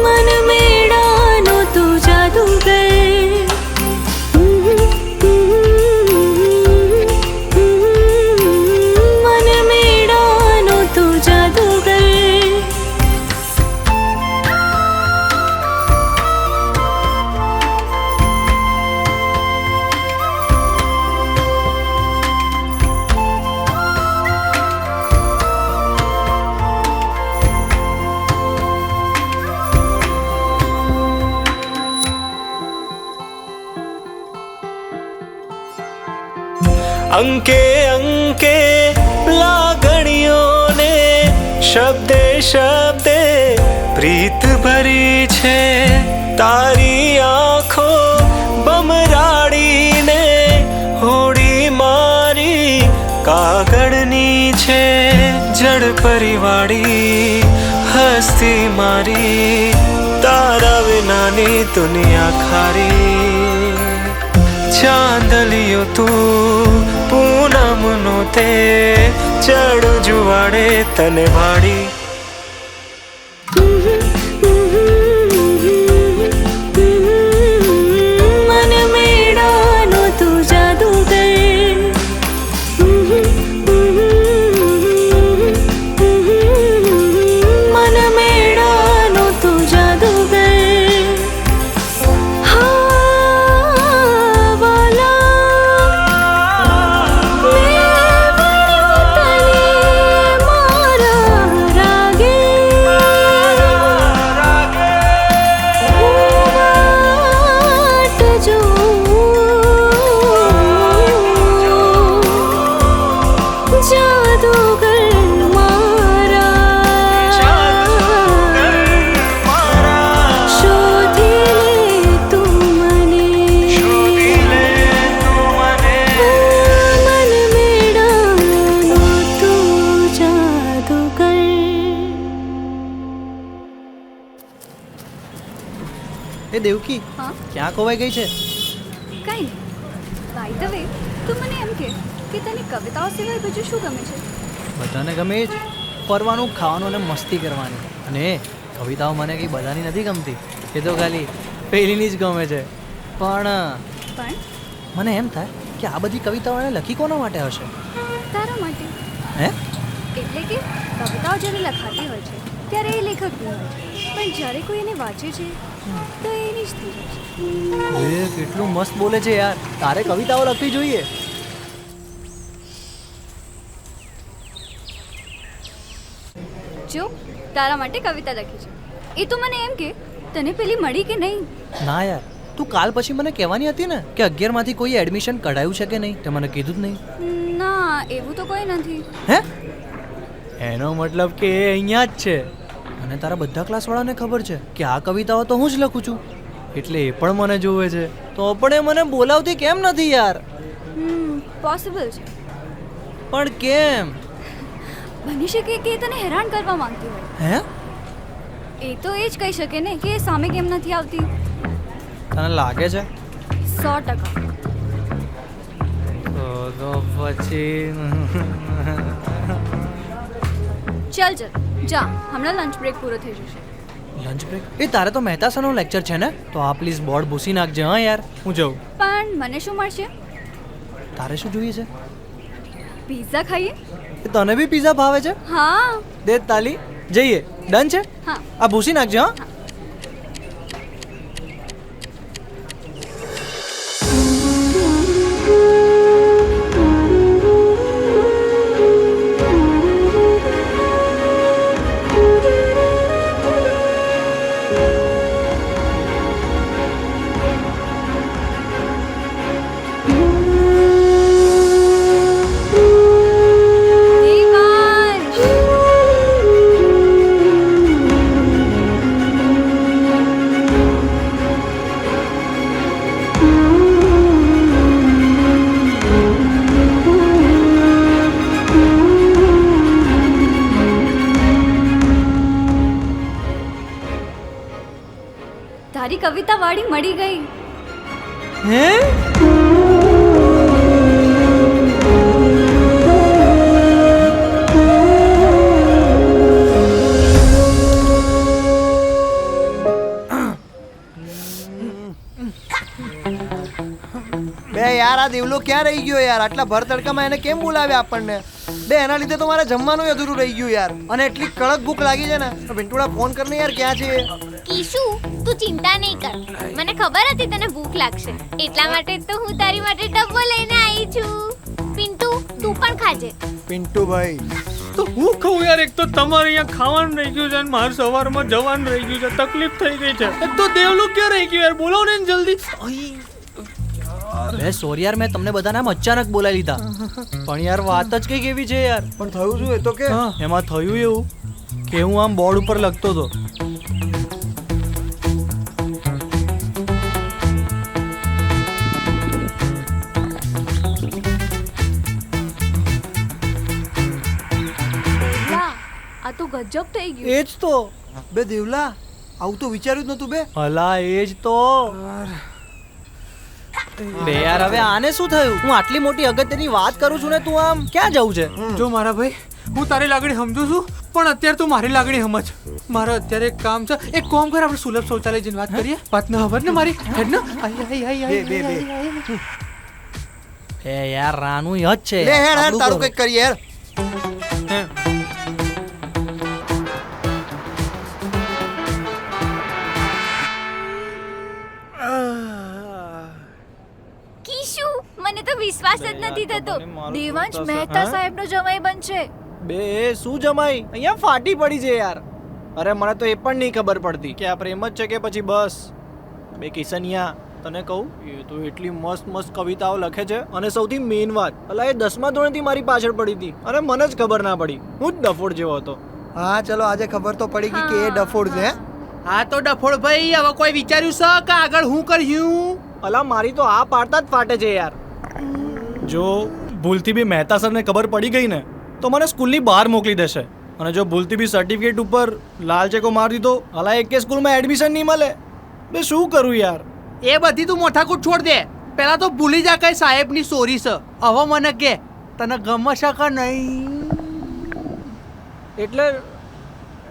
મન મેળાનો તો જાદુગર મન મેળાનો તો જાદુગર અંકે અંકે લાગણીઓને શબ્દે શબ્દે પ્રીત ભરી છે તારી આંખો બમરાડીને હોડી મારી કાગળની છે જડ પરિવાળી હસ્તી મારી તારા વિનાની દુનિયા ખારી ચાંદલિયો તું પૂનમનો તે ચડ જુવાડે તને વાડી મન મેળાનો તો જાદુગર મન મેળાનો તો જાદુગર એ દેવકી હા ક્યાં ખોવાઈ ગઈ છે? કઈ નહીં. બાય ધ વે તું મને એમ કે તને કવિતાઓ સિવાય બીજું શું ગમે છે? બધાને ગમે જ ફરવાનું ખાવાનું અને મસ્તી કરવાની. અને કવિતાઓ મને કંઈ બધાની નથી ગમતી, એ તો ખાલી પહેલીની જ ગમે છે. પણ મને એમ થાય કે આ બધી કવિતાઓ એને લખી કોના માટે હશે? તારા માટે. હે? એટલે કે કવિતાઓ જ્યારે લખાતી હોય છે ત્યારે એ લેખક બી હોય છે, પણ જ્યારે કોઈ એને વાંચે છે તો એની જ થઈ જાય છે. એ કેટલું મસ્ત બોલે છે યાર. તારે કવિતાઓ લખવી જોઈએ. જો તારા માટે કવિતા લખી છે. એ તો મને એમ કે તને પેલી મળી કે નહીં? ના યાર, તું કાલ પછી મને કહેવાની હતી ને કે 11 માંથી કોઈ એડમિશન કઢાયું છે કે નહીં, તે મને કીધું જ નહીં. ના, એવું તો કોઈ નથી. હે? એનો મતલબ કે એ અહીંયા જ છે અને તારા બધા ક્લાસવાળાને ખબર છે કે આ કવિતાઓ તો હું જ લખું છું. એટલે એ પણ મને જોવે છે, તો પણ એ મને બોલાવતી કેમ નથી યાર? પોસિબલ છે, પણ કેમ? બની શકે કે એ તને હેરાન કરવા માંગતી હોય. હે? એ તો એ જ કહી શકે ને કે એ સામે કેમ નથી આવતી. તને લાગે છે? 100%. તો પછી ચલ જા, હમણાં લંચ બ્રેક પૂરો થઈ જશે. Lunch break? એ તારે તો મહેતા સરનો લેક્ચર છે ને, તો આ પ્લીઝ બોર્ડ ભૂસી નાખજે. હા યાર, હું જાઉં. પણ મને શું મળશે? તારે શું જોઈએ છે? પિઝા ખાઈએ? તને બી પિઝા ભાવે છે? હા. દે તાલી, જઈએ. ડન છે? હા. આ ભૂસી નાખજે. હા. તારી કવિતા વાળી મળી ગઈ. હે? બે યાર, આ દેવલો ક્યાં રહી ગયો યાર? આટલા ભર તડકામાં એને કેમ બોલાવ્યા આપણને? બે એના લીધે તો મારે જમવાનું અધૂરું રહી ગયું યાર. અને એટલી કડક ભૂખ લાગી છે ને. પિન્ટુડા ફોન કરને યાર, ક્યાં છે? કીશુ, તું ચિંતા નહીં કર. મને ખબર હતી તને ભૂખ લાગશે, એટલા માટે તો હું તારી માટે ડબ્બો લઈને આવી છું. પિન્ટુ, તું પણ ખાજે. પિન્ટુ ભાઈ, તો હું કહું યાર, એક તો તમારે અહીંયા ખાવાનું રહી ગયું છે અને મારે સવારમાં જવાનું રહી ગયું છે, તકલીફ થઈ ગઈ છે. એક તો દેવલું ક્યાં રહી ગયું યાર? બોલાવો ને જલ્દી. બે સોરી યાર, મેં તમને બધાને આમ અચાનક બોલાવી લીધા, પણ યાર વાત જ કંઈક એવી છે યાર. પણ થયું શું એ તો કે? એમાં થયું એવું કે હું આમ બોર્ડ ઉપર લખતો હતો. આ તો ગજબ થઈ ગયું. એ જ તો. બે દેવલા, આવું તો વિચાર્યું જ નતું બે. ભલા એ જ તો. બે યાર, હવે આને શું થયું? હું આટલી મોટી અગત્યની વાત કરું છું ને, તું આમ ક્યાં જવું છે? જો મારા ભાઈ, હું તારી લાગણી સમજુ છું, પણ અત્યારે તું મારી લાગણી સમજ. મારે અત્યારે એક કામ છે. એક કામ કર, આપણે સુલભ શૌચાલય જઈને વાત કરીએ. વાત ન ખબર ને મારી હેડ ને. એ યાર, રાનું ય જ છે. લે હેડ હેડ, તારું કંઈક કરીએ યાર. કીશુ, મને તો વિશ્વાસ જ નથી થતો. દેવાંશ મહેતા સાહેબનો જમાઈ બનશે. બે શું જમાઈ? અહીંયા ફાટી પડી છે યાર. અરે મને તો એ પણ નહીં ખબર પડતી કે આ પ્રેમ જ છે કે પછી બસ. બે કિશનિયા, તને કહું, એ તો એટલી મસ્ત મસ્ત કવિતાઓ લખે છે. અને સૌથી મેઇન વાત, અલા એ 10મા ધોરણથી મારી પાછળ પડી હતી અને મને જ ખબર ના પડી. હું જ ડફોડ જેવો હતો. હા ચલો, આજે ખબર તો પડી ગઈ કે એ ડફોડ છે. હા તો ડફોડ ભાઈ, હવે કોઈ વિચાર્યું છે કે આગળ હું કર્યું? અલા મારી તો આ પાડતા જ ફાટે છે યાર. જો ભૂલથી બી મહેતા સરને ખબર પડી ગઈ ને, તો મને સ્કૂલની બહાર મોકલી દેશે. અને જો ભૂલથી બી સર્ટિફિકેટ ઉપર લાલ ચેકો મારી દીધો, અલા એક સ્કૂલમાં એડમિશન નહીં મળે. બે શું કરું યાર? એ બધી તું મોઠાકૂટ છોડ દે. પેલા તો ભૂલી જા કઈ સાહેબની સોરી છે. હવે મને કે તને ગમશે કે નહીં? એટલે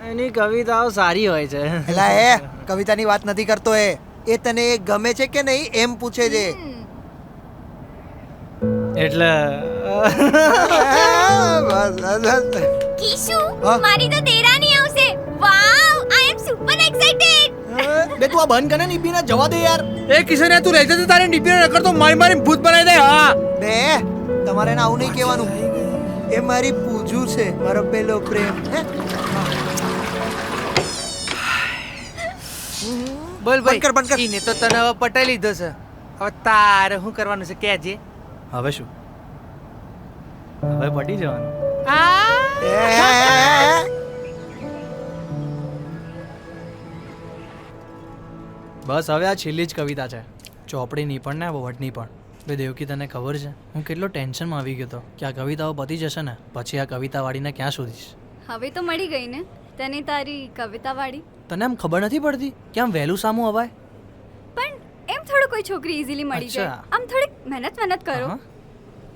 એની કવિતાઓ સારી હોય છે. એલા એ કવિતાની વાત નથી કરતો. એ તને એ ગમે છે કે નહીં એમ પૂછે છે. એટલે કીશુ, મારી તો દેરાની આવશે. વાવ, આઈ એમ સુપર એક્સાઇટેડ. બે તું આ બંધ કરે ને, પીના જવા દે યાર. એ કિશને, તું રહી જતો તારે ડીપી ન કરતો મારી મારી ભૂત બનાવી દે. હા બે, તમારે એને આવું નહીં કહેવાનું. એ મારી પૂજુ છે, મારો પેલો પ્રેમ. બોલ ભાઈ, બંધ કર. ઈને તો તને હવે પટાઈ લીધો છે. હવે તારે શું કરવાનું છે કહેજે. હવે શું? હવે પટી જવાનું. બસ હવે આ છેલ્લી જ કવિતા છે, ચોપડીની પણ ને વટની પણ. બે દેવકી, તને ખબર છે હું કેટલો ટેન્શનમાં આવી ગયો હતો કે આ કવિતાઓ પતી જશે ને પછી આ કવિતાવાળીને ક્યાં શોધીશ. હવે તો મળી ગઈ ને તને તારી કવિતાવાળી. તને આમ ખબર નથી પડતી કે આમ વહેલું સામું અવાય? પણ એમ થોડું કોઈ છોકરી ઇઝીલી મળી જાય. આમ થોડીક મહેનત કરો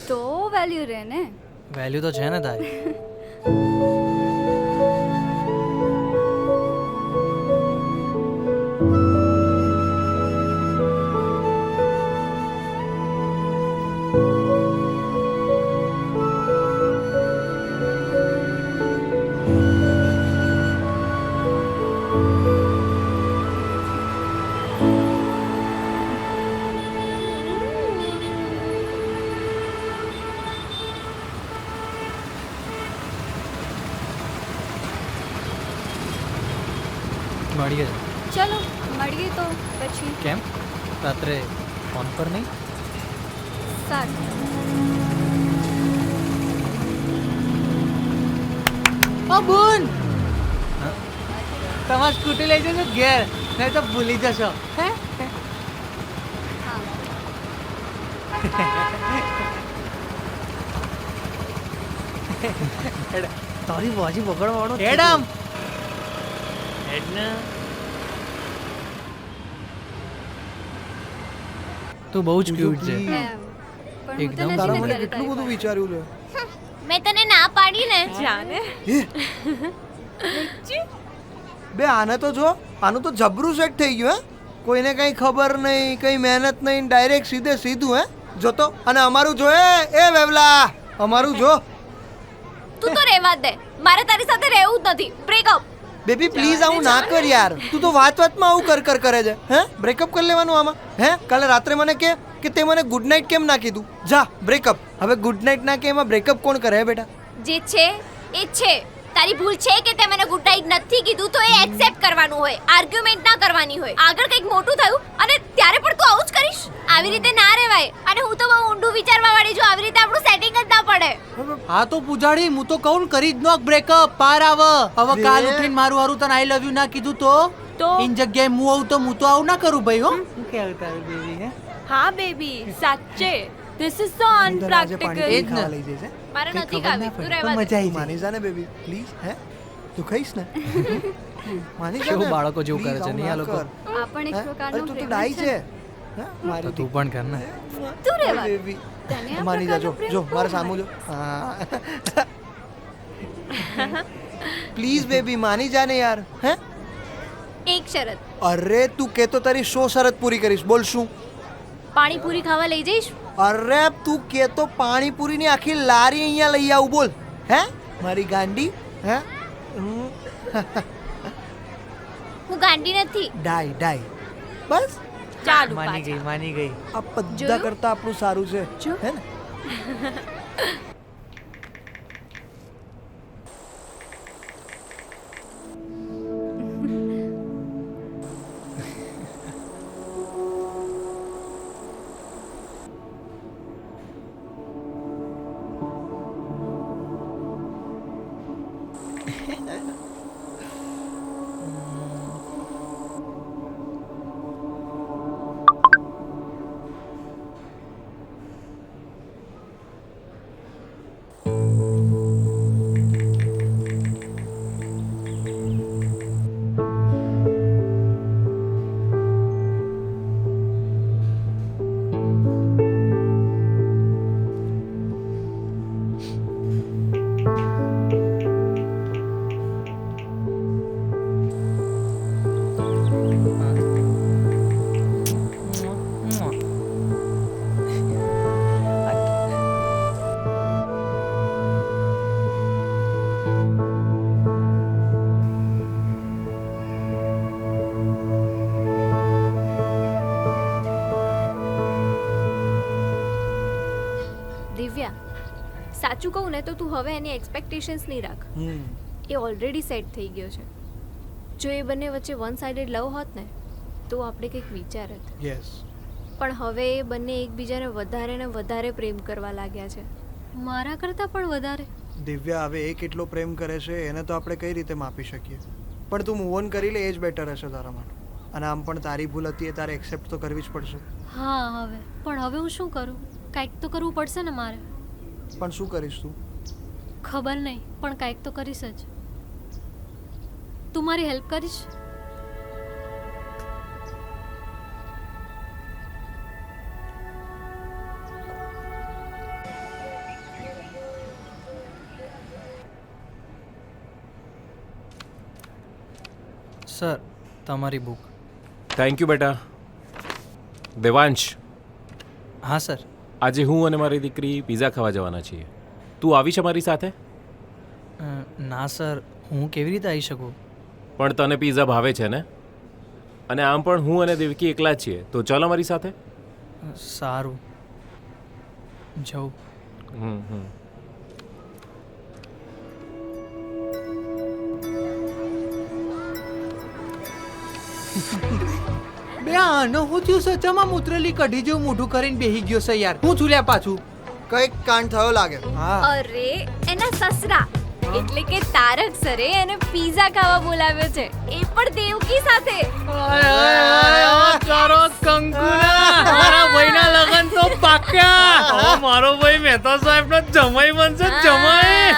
તો વેલ્યુ રહે ને. વેલ્યુ તો છે ને તારી. મળીએ. ચલો મળીએ તો પછી. કેમ રાત્રે ફોન પર નહીં? સારું. ઓ બુન, તમારે સ્કૂટી લઈ જજો ઘેર, નહીં તો ભૂલી જશો. હે તારી બાજી પકડવાળો એડમ તું બહુ જ ક્યુટ છે. એકદમ તારા મને કેટલું બધું વિચાર્યું છે. મેં તને ના પાડી ને. જાને બે આને તો જો, આનું તો જબરું સેટ થઈ ગયું. હે કોઈને કંઈ ખબર નહીં, કંઈ મહેનત નહીં, ડાયરેક્ટ સીધું. હે જોતો. અને અમારું જો એ વેવલા, અમારું જો. તું તો રહેવા દે, મારે તારી સાથે રહેવું જ નથી. બ્રેકઅપ. બેબી પ્લીઝ આવું ના કર યાર. તું તો વાતમાં આવું કર કરે છે. હે બ્રેકઅપ કરી લેવાનું આમાં? હે કાલે રાત્રે મને કે તે મને ગુડ નાઇટ કેમ ના કીધું? જા બ્રેકઅપ. હવે ગુડ નાઇટ ના કે એમાં બ્રેકઅપ કોણ કરે હે બેટા? જે છે એ છે. તારી ભૂલ છે કે તે મને ગુડ નાઇટ નથી કીધું તો એ એક્સેપ્ટ કરવાનું હોય, આર્ગ્યુમેન્ટ ના કરવાની હોય. આગળ કંઈક મોટું થયું અને ત્યારે પણ તું આવું જ કરીશ? આવી રીતે ના રહેવાય. અને હું તો બહુ ઊંડું વિચારવા વાળી છું. આવી રીતે આપણું સેટિંગ જ ના પડે. હા તો પૂજાડી, હું તો કહું કરી જ નોક બ્રેકઅપ. પાર આવ. હવે કાલ ઉઠીને મારું હારું તને આઈ લવ યુ ના કીધું તો ઇન જગ્યાએ હું આવું તો હું તો આવું ના કરું ભાઈ. હો શું કહેવું તારું બેબી? હે હા બેબી સાચે ધીસ ઇઝ સો અનપ્રેક્ટિકલ. એ જ લઈ જશે. મારે નથી ખાવી. તું રહેવા દે. મજા આવી માની જા ને બેબી પ્લીઝ. હે તું ખાઈશ ને? માની જા કેવું ને બાળકો જેવું કરે છે નહીં આ લોકો? આ પણ એક પ્રકારનો તું પ્રેમ ડાઈ છે. છે. હે મારી તું પણ કર ને. તું રહેવા દે. બેબી તને આ માની જાજો. પ્રકારનો પ્રેમ જો મારે કોણ સામું જો. પ્લીઝ બેબી માની જા ને યાર. હે એક શરત. અરે તું કે તો તારી 100 શરત પૂરી કરીશ. બોલ શું? પાણીપુરી ખાવા લઈ જઈશ? અરે તું કે તો પાણીપુરીની આખી લારી અહીંયા લઈ આવું. બોલ. હે મારી ગાંડી. હે હું ગાંડી નથી. ડાઈ બસ. ચાલુ માની ગઈ. આ બધા કરતા આપણું સારું છે. હે ને? સાચું કહું ને તો તું હવે એની એક્સપેક્ટેશન્સ નહીં રાખ. એ ઓલરેડી સેટ થઈ ગયો છે. જો એ બંને વચ્ચે વન સાઇડેડ લવ હોત ને તો આપણે કંઈક વિચારત. યસ. પણ હવે એ બંને એકબીજાને વધારે ને વધારે પ્રેમ કરવા લાગ્યા છે, મારા કરતાં પણ વધારે. દિવ્યા હવે એ કેટલો પ્રેમ કરે છે એને તો આપણે કઈ રીતે માપી શકીએ, પણ તું મૂવ ઓન કરી લે એ જ બેટર હશે તારા માટે. અને આમ પણ તારી ભૂલ હતી એ તારે એક્સેપ્ટ તો કરવી જ પડશે. હા પણ હવે હું શું કરું? કાંઈક તો કરવું પડશે ને મારે. પણ શું કરીશ તું? ખબર નહીં, પણ કાંઈક તો કરીશ જ. તું મારી હેલ્પ કરીશ? સર, તમારી બુક. થેન્ક યુ બેટા. દેવાંશ, હા સર. આજે હું અને મારી દીકરી પિઝા ખાવા જવાના છીએ. તું આવી છે મારી સાથે? ના સર, હું કેવી રીતે આવી શકું? પણ તને પિઝા ભાવે છે ને? અને આમ પણ હું અને દેવકી એકલા જ છીએ, તો ચાલ અમારી સાથે. સારું, જાઉં. બે આનો હું થયું સચામાં મૂત્રેલી કઢી જેવું મોઢું કરીને બેહી ગયો છે યાર. હું છું લ્યા પાછું? કંઈક કાંડ થયો લાગે. હા. અરે એના સસરા એટલે કે તારક સરે એને પિઝા ખાવા બોલાવ્યો છે, એ પણ દેવકી સાથે. તારો કંકુના મારા ભાઈના લગન તો પાક્કા. હવે મારો ભાઈ મહેતા સાહેબનો જમાઈ બનશે. જમાઈ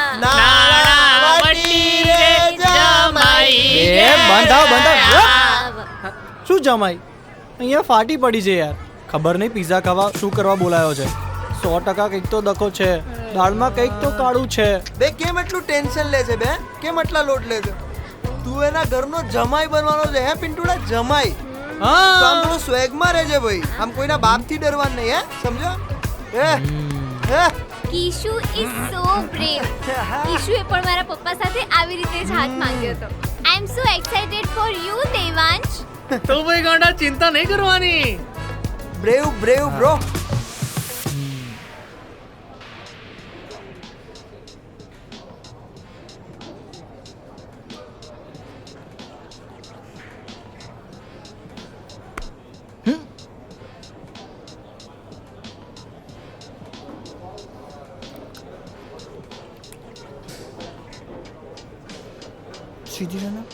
શું જમાઈ? અહીંયા ફાટી પડી છે યાર. ખબર નહીં પિઝા ખાવા શું કરવા બોલાયો છે. 100% કંઈક તો દખો છે. દાળમાં કંઈક તો કાળું છે. બે કેમ એટલું ટેન્શન લે છે? બે કેમ એટલા લોટ લે છે? તું એના ઘરનો જમાઈ બનવાનો છે હે પિન્ટુડા? જમાઈ. તો આમ થોડો સ્વેગમાં રહેજે ભાઈ. આમ કોઈના બાપથી ડરવાનું નહીં, હે? સમજો? હે કિશુ ઇઝ સો બ્રેવ. કિશુએ પણ મારા પપ્પા સાથે આવી રીતે જ હાથ માંગ્યો હતો. I am so excited for you Devansh. તો ભાઈ ગાંડા ચિંતા નહીં કરવાની. Brave bro. સીધી રહેના.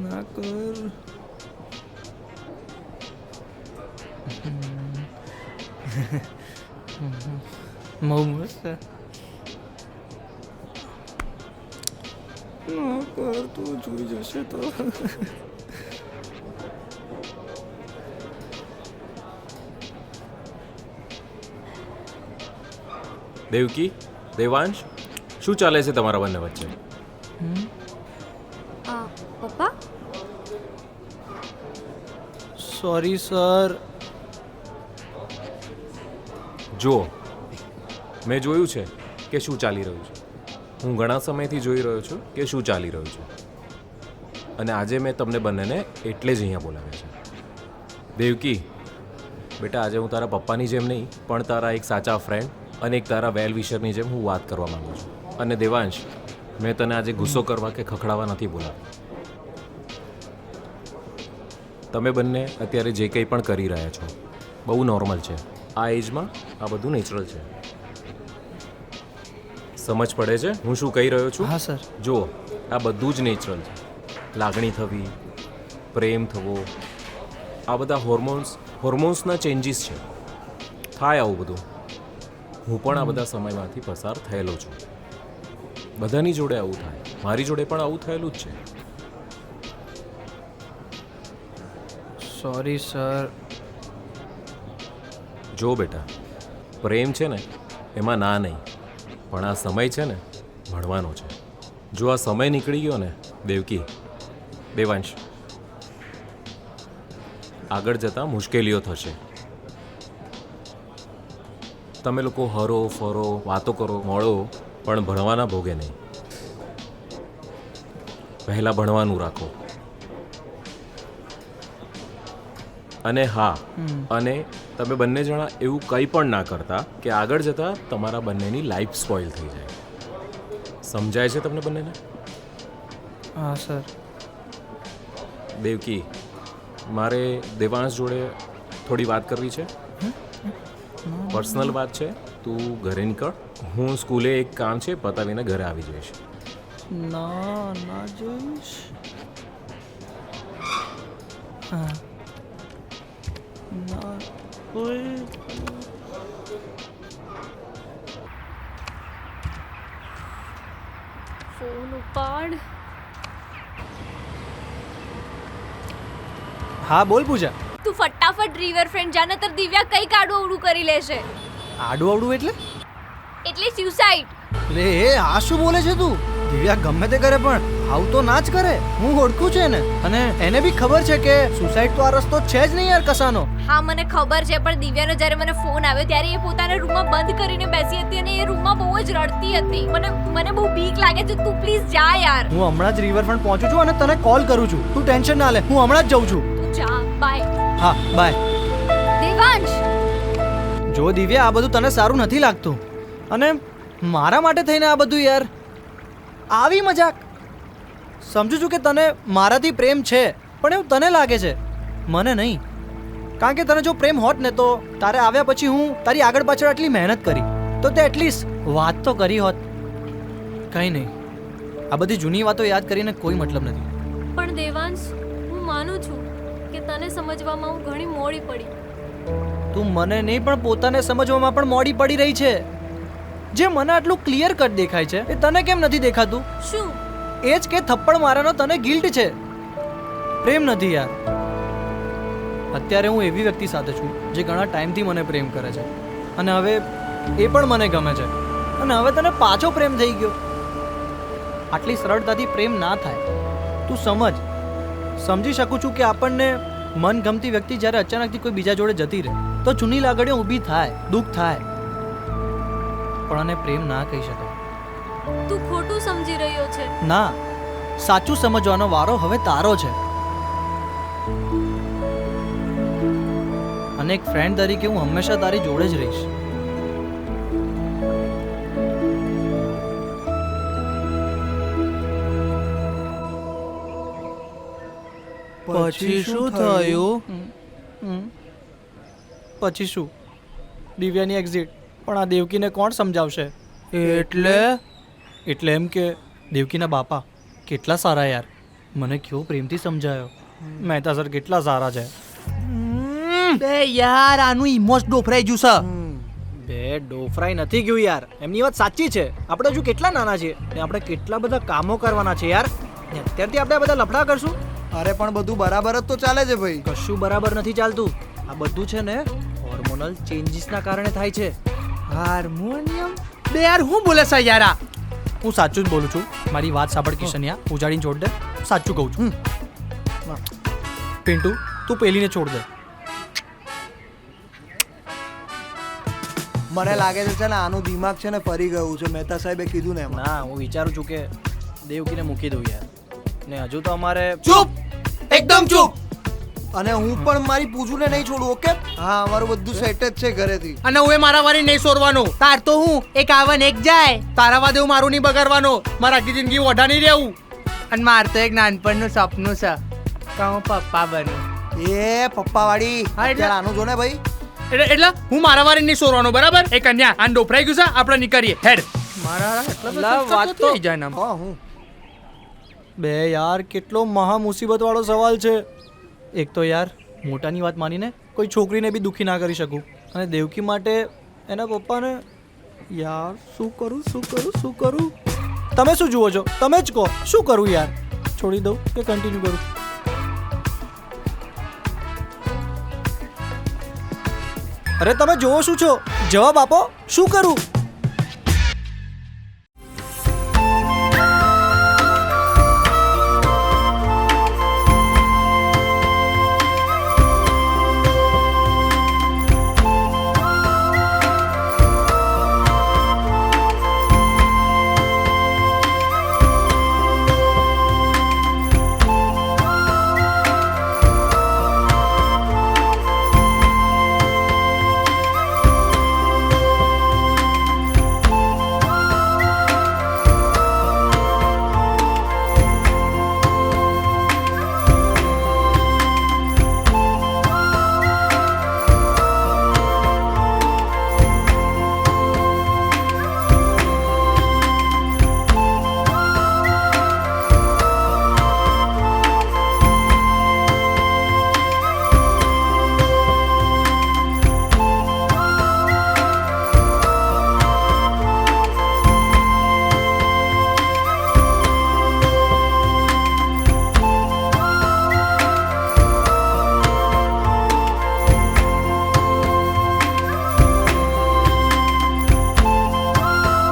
ના કર. બહુ મસ્ત. ના કર, તું જોઈ જશે તો. દેવકી, દેવાંશ, શું ચાલે છે તમારા બંને વચ્ચે? પપ્પા, સોરી સર. જુઓ, મેં જોયું છે કે શું ચાલી રહ્યું છે. હું ઘણા સમયથી જોઈ રહ્યો છું કે શું ચાલી રહ્યું છે, અને આજે મેં તમને બંનેને એટલે જ અહીંયા બોલાવ્યા છે. દેવકી બેટા, આજે હું તારા પપ્પાની જેમ નહીં પણ તારા એક સાચા ફ્રેન્ડ અને એક તારા વેલ વિશરની જેમ હું વાત કરવા માંગુ છું. અને દેવાંશ, મેં તને આજે ગુસ્સો કરવા કે ખખડાવવા નથી બોલાવ્યો. તમે બંને અત્યારે જે કંઈ પણ કરી રહ્યા છો બહુ નોર્મલ છે. આ એજમાં આ બધું નેચરલ છે. સમજ પડે છે હું શું કહી રહ્યો છું? હા સર. જુઓ, આ બધું જ નેચરલ છે. લાગણી થવી, પ્રેમ થવો, આ બધા હોર્મોન્સના ચેન્જીસ છે. થાય આવું બધું. હું પણ આ બધા સમયમાંથી પસાર થયેલો છું. બધાની જોડે આવું થાય. મારી જોડે પણ આવું થયેલું જ છે. Sorry sir. જો બેટા, પ્રેમ છે ને એમાં ના નહીં, પણ આ સમય છે ને ભણવાનો છે. જો આ સમય નીકળી ગયો ને દેવકી, દેવાંશ, આગળ જતાં મુશ્કેલીઓ થશે. તમે લોકો હરો ફરો, વાતો કરો, મળો, પણ ભણવાના ભોગે નહીં. પહેલાં ભણવાનું રાખો. અને હા, અને તમે બંને જણા એવું કંઈ પણ ના કરતા કે આગળ જતાં તમારા બંનેની લાઈફ સ્પોઇલ થઈ જાય. સમજાય છે તમને બંનેને? હા સર. દેવકી, મારે દેવાંશ જોડે થોડી વાત કરવી છે. પર્સનલ વાત છે. તું ઘરે નીકળ, હું સ્કૂલે એક કામ છે પતાવીને ઘરે આવી જઈશ. ના જઈશ. હા ના કોઈ ફોન ઉપાડ. હા બોલ પૂજા. તું ફટાફટ રિવરફ્રન્ટ જા, નતર દિવ્યા કઈ કાડું અવડું કરી લેશે. આડું આવડું એટલે એટલે સ્યુસાઇડ. લે આ શું બોલે છે તું? દિવ્યા ગમે તે કરે પણ આવું તો ના જ કરે. હું ઓળખું છું એને, અને એને બી ખબર છે કે સુસાઇડ તો આ રસ્તો છે જ નહીં યાર કસાનો. હા મને ખબર છે, પણ દિવ્યાનો જ્યારે મને ફોન આવ્યો ત્યારે એ પોતાના રૂમમાં બંધ કરીને બેસી હતી અને એ રૂમમાં બહુ જ રડતી હતી. મને બહુ બીક લાગે છે. તું પ્લીઝ જા યાર. હું હમણાં જ રિવરફ્રન્ટ પહોંચું છું અને તને કોલ કરું છું. તું ટેન્શન ના લે, હું હમણાં જ જઉં છું. તું જા. બાય. હા બાય. દેવાંશ, જો દિવ્યા આ બધું તને સારું નથી લાગતું, અને મારા માટે થઈને આ બધું યાર આવી મજાક. સમજુ છું કે તને મારાથી પ્રેમ છે, પણ એવું તને લાગે છે, મને નહીં. કારણ કે તને જો પ્રેમ હોત ને તો તારે આવ્યા પછી હું તારી આગળ પાછળ આટલી મહેનત કરી તો તે એટલીસ્ટ વાત તો કરી હોત. કંઈ નહીં, આ બધી જૂની વાતો યાદ કરીને કોઈ મતલબ નથી. પણ દેવાંશ, હું માનું છું કે તને સમજવામાં હું ઘણી મોડી પડી. તું મને નહીં પણ પોતાને સમજવામાં પણ મોડી પડી રહી છે. જે મને આટલું ક્લિયર કટ દેખાય છે એ તને કેમ નથી દેખાતું? શું? એ જ કે થપ્પડ મારવાનો તને ગિલ્ટ છે, પ્રેમ નથી યાર. અત્યારે હું એવી વ્યક્તિ સાથે છું જે ઘણા ટાઈમથી મને પ્રેમ કરે છે, અને હવે એ પણ મને ગમે છે, અને હવે તને પાછો પ્રેમ થઈ ગયો. આટલી સરળતાથી પ્રેમ ના થાય. તું સમજી શકું છું કે આપણને મનગમતી વ્યક્તિ જ્યારે અચાનકથી કોઈ બીજા જોડે જતી રહે તો જૂની લાગણીઓ ઊભી થાય, દુઃખ થાય, પણ આને પ્રેમ ના કહી શકાય. તું ખોટું સમજી રહ્યો છે. ના, સાચું સમજવાનો વારો હવે તારો છે. અને એક ફ્રેન્ડ તરીકે હું હંમેશા તારી જોડે જ રહીશ. પછી શું થયું? પછી શું? દિવ્યાની એક્ઝિટ. પણ આ દેવકીને કોણ સમજાવશે? એટલે એમ કે દેવકીના બાપા કેટલા સારા યાર. મને કેવો પ્રેમથી સમજાયો. મહેતા સર કેટલા સારા છે. બે યાર આનું ઇમોશ ડોફરાઈ ગયું છે. બે ડોફરાઈ નથી ગયું યાર, એમની વાત સાચી છે. આપણે હજુ કેટલા નાના છીએ ને આપણે કેટલા બધા કામો કરવાના છે યાર. અત્યારથી આપણે બધા લફડા કરશું? અરે પણ બધું બરાબર જ તો ચાલે છે ભાઈ. કશું બરાબર નથી ચાલતું. આ બધું છે ને હોર્મોનલ ચેન્જીસના કારણે થાય છે. હાર્મોનિયમ? બે યાર હું બોલે છે યાર આ? હું સાચું જ બોલું છું. મારી વાત સાંભળ કિશનિયા, ઉજાડીને છોડ દે. સાચું કહું છું. પિન્ટુ, તું પેલીને છોડ દે. મને લાગે છે ને આનું દિમાગ છે ને ફરી ગયું છે. મહેતા સાહેબે કીધું ને એમાં. ના, હું વિચારું છું કે દેવકીને મૂકી દઉં યાર. ને હજુ તો અમારે ચૂપ, એકદમ ચૂપ. અને હું પણ મારી પૂછુને નહીં છોડું. ઓકે? હા, અમારું બધું સેટ જ છે ઘરેથી. અને હું મારા વારી નહીં સોરવાનો. તાર તો હું એક આવે ને એક જાય. તારા વાદે હું મારું નહીં બગાડવાનો. મારા આખી જિંદગી ઓઢા નહીં રહેવું. અને માર તો એક નાનપણનું સપનું છે કે હું પપ્પા બનું. એ પપ્પા વાળી. હા, એટલે આનું જો ને ભાઈ. એટલે હું મારા વારી નહીં સોરવાનો, બરાબર? એ કન્યા આન ડોફરાઈ ગયું છે, આપણે નીકળીએ. હેડ. મારા વાત તો હા, હું બે યાર કેટલો મહા મુસીબત વાળો સવાલ છે. એક તો યાર મોટાની વાત માનીને કોઈ છોકરીને બી દુઃખી ના કરી શકું, અને દેવકી માટે એના પપ્પાને યાર શું કરું? તમે શું જુઓ છો? તમે જ કહો શું કરું યાર? છોડી દઉં કે કન્ટિન્યુ કરું? અરે તમે જોવો શું છો? જવાબ આપો. શું કરું?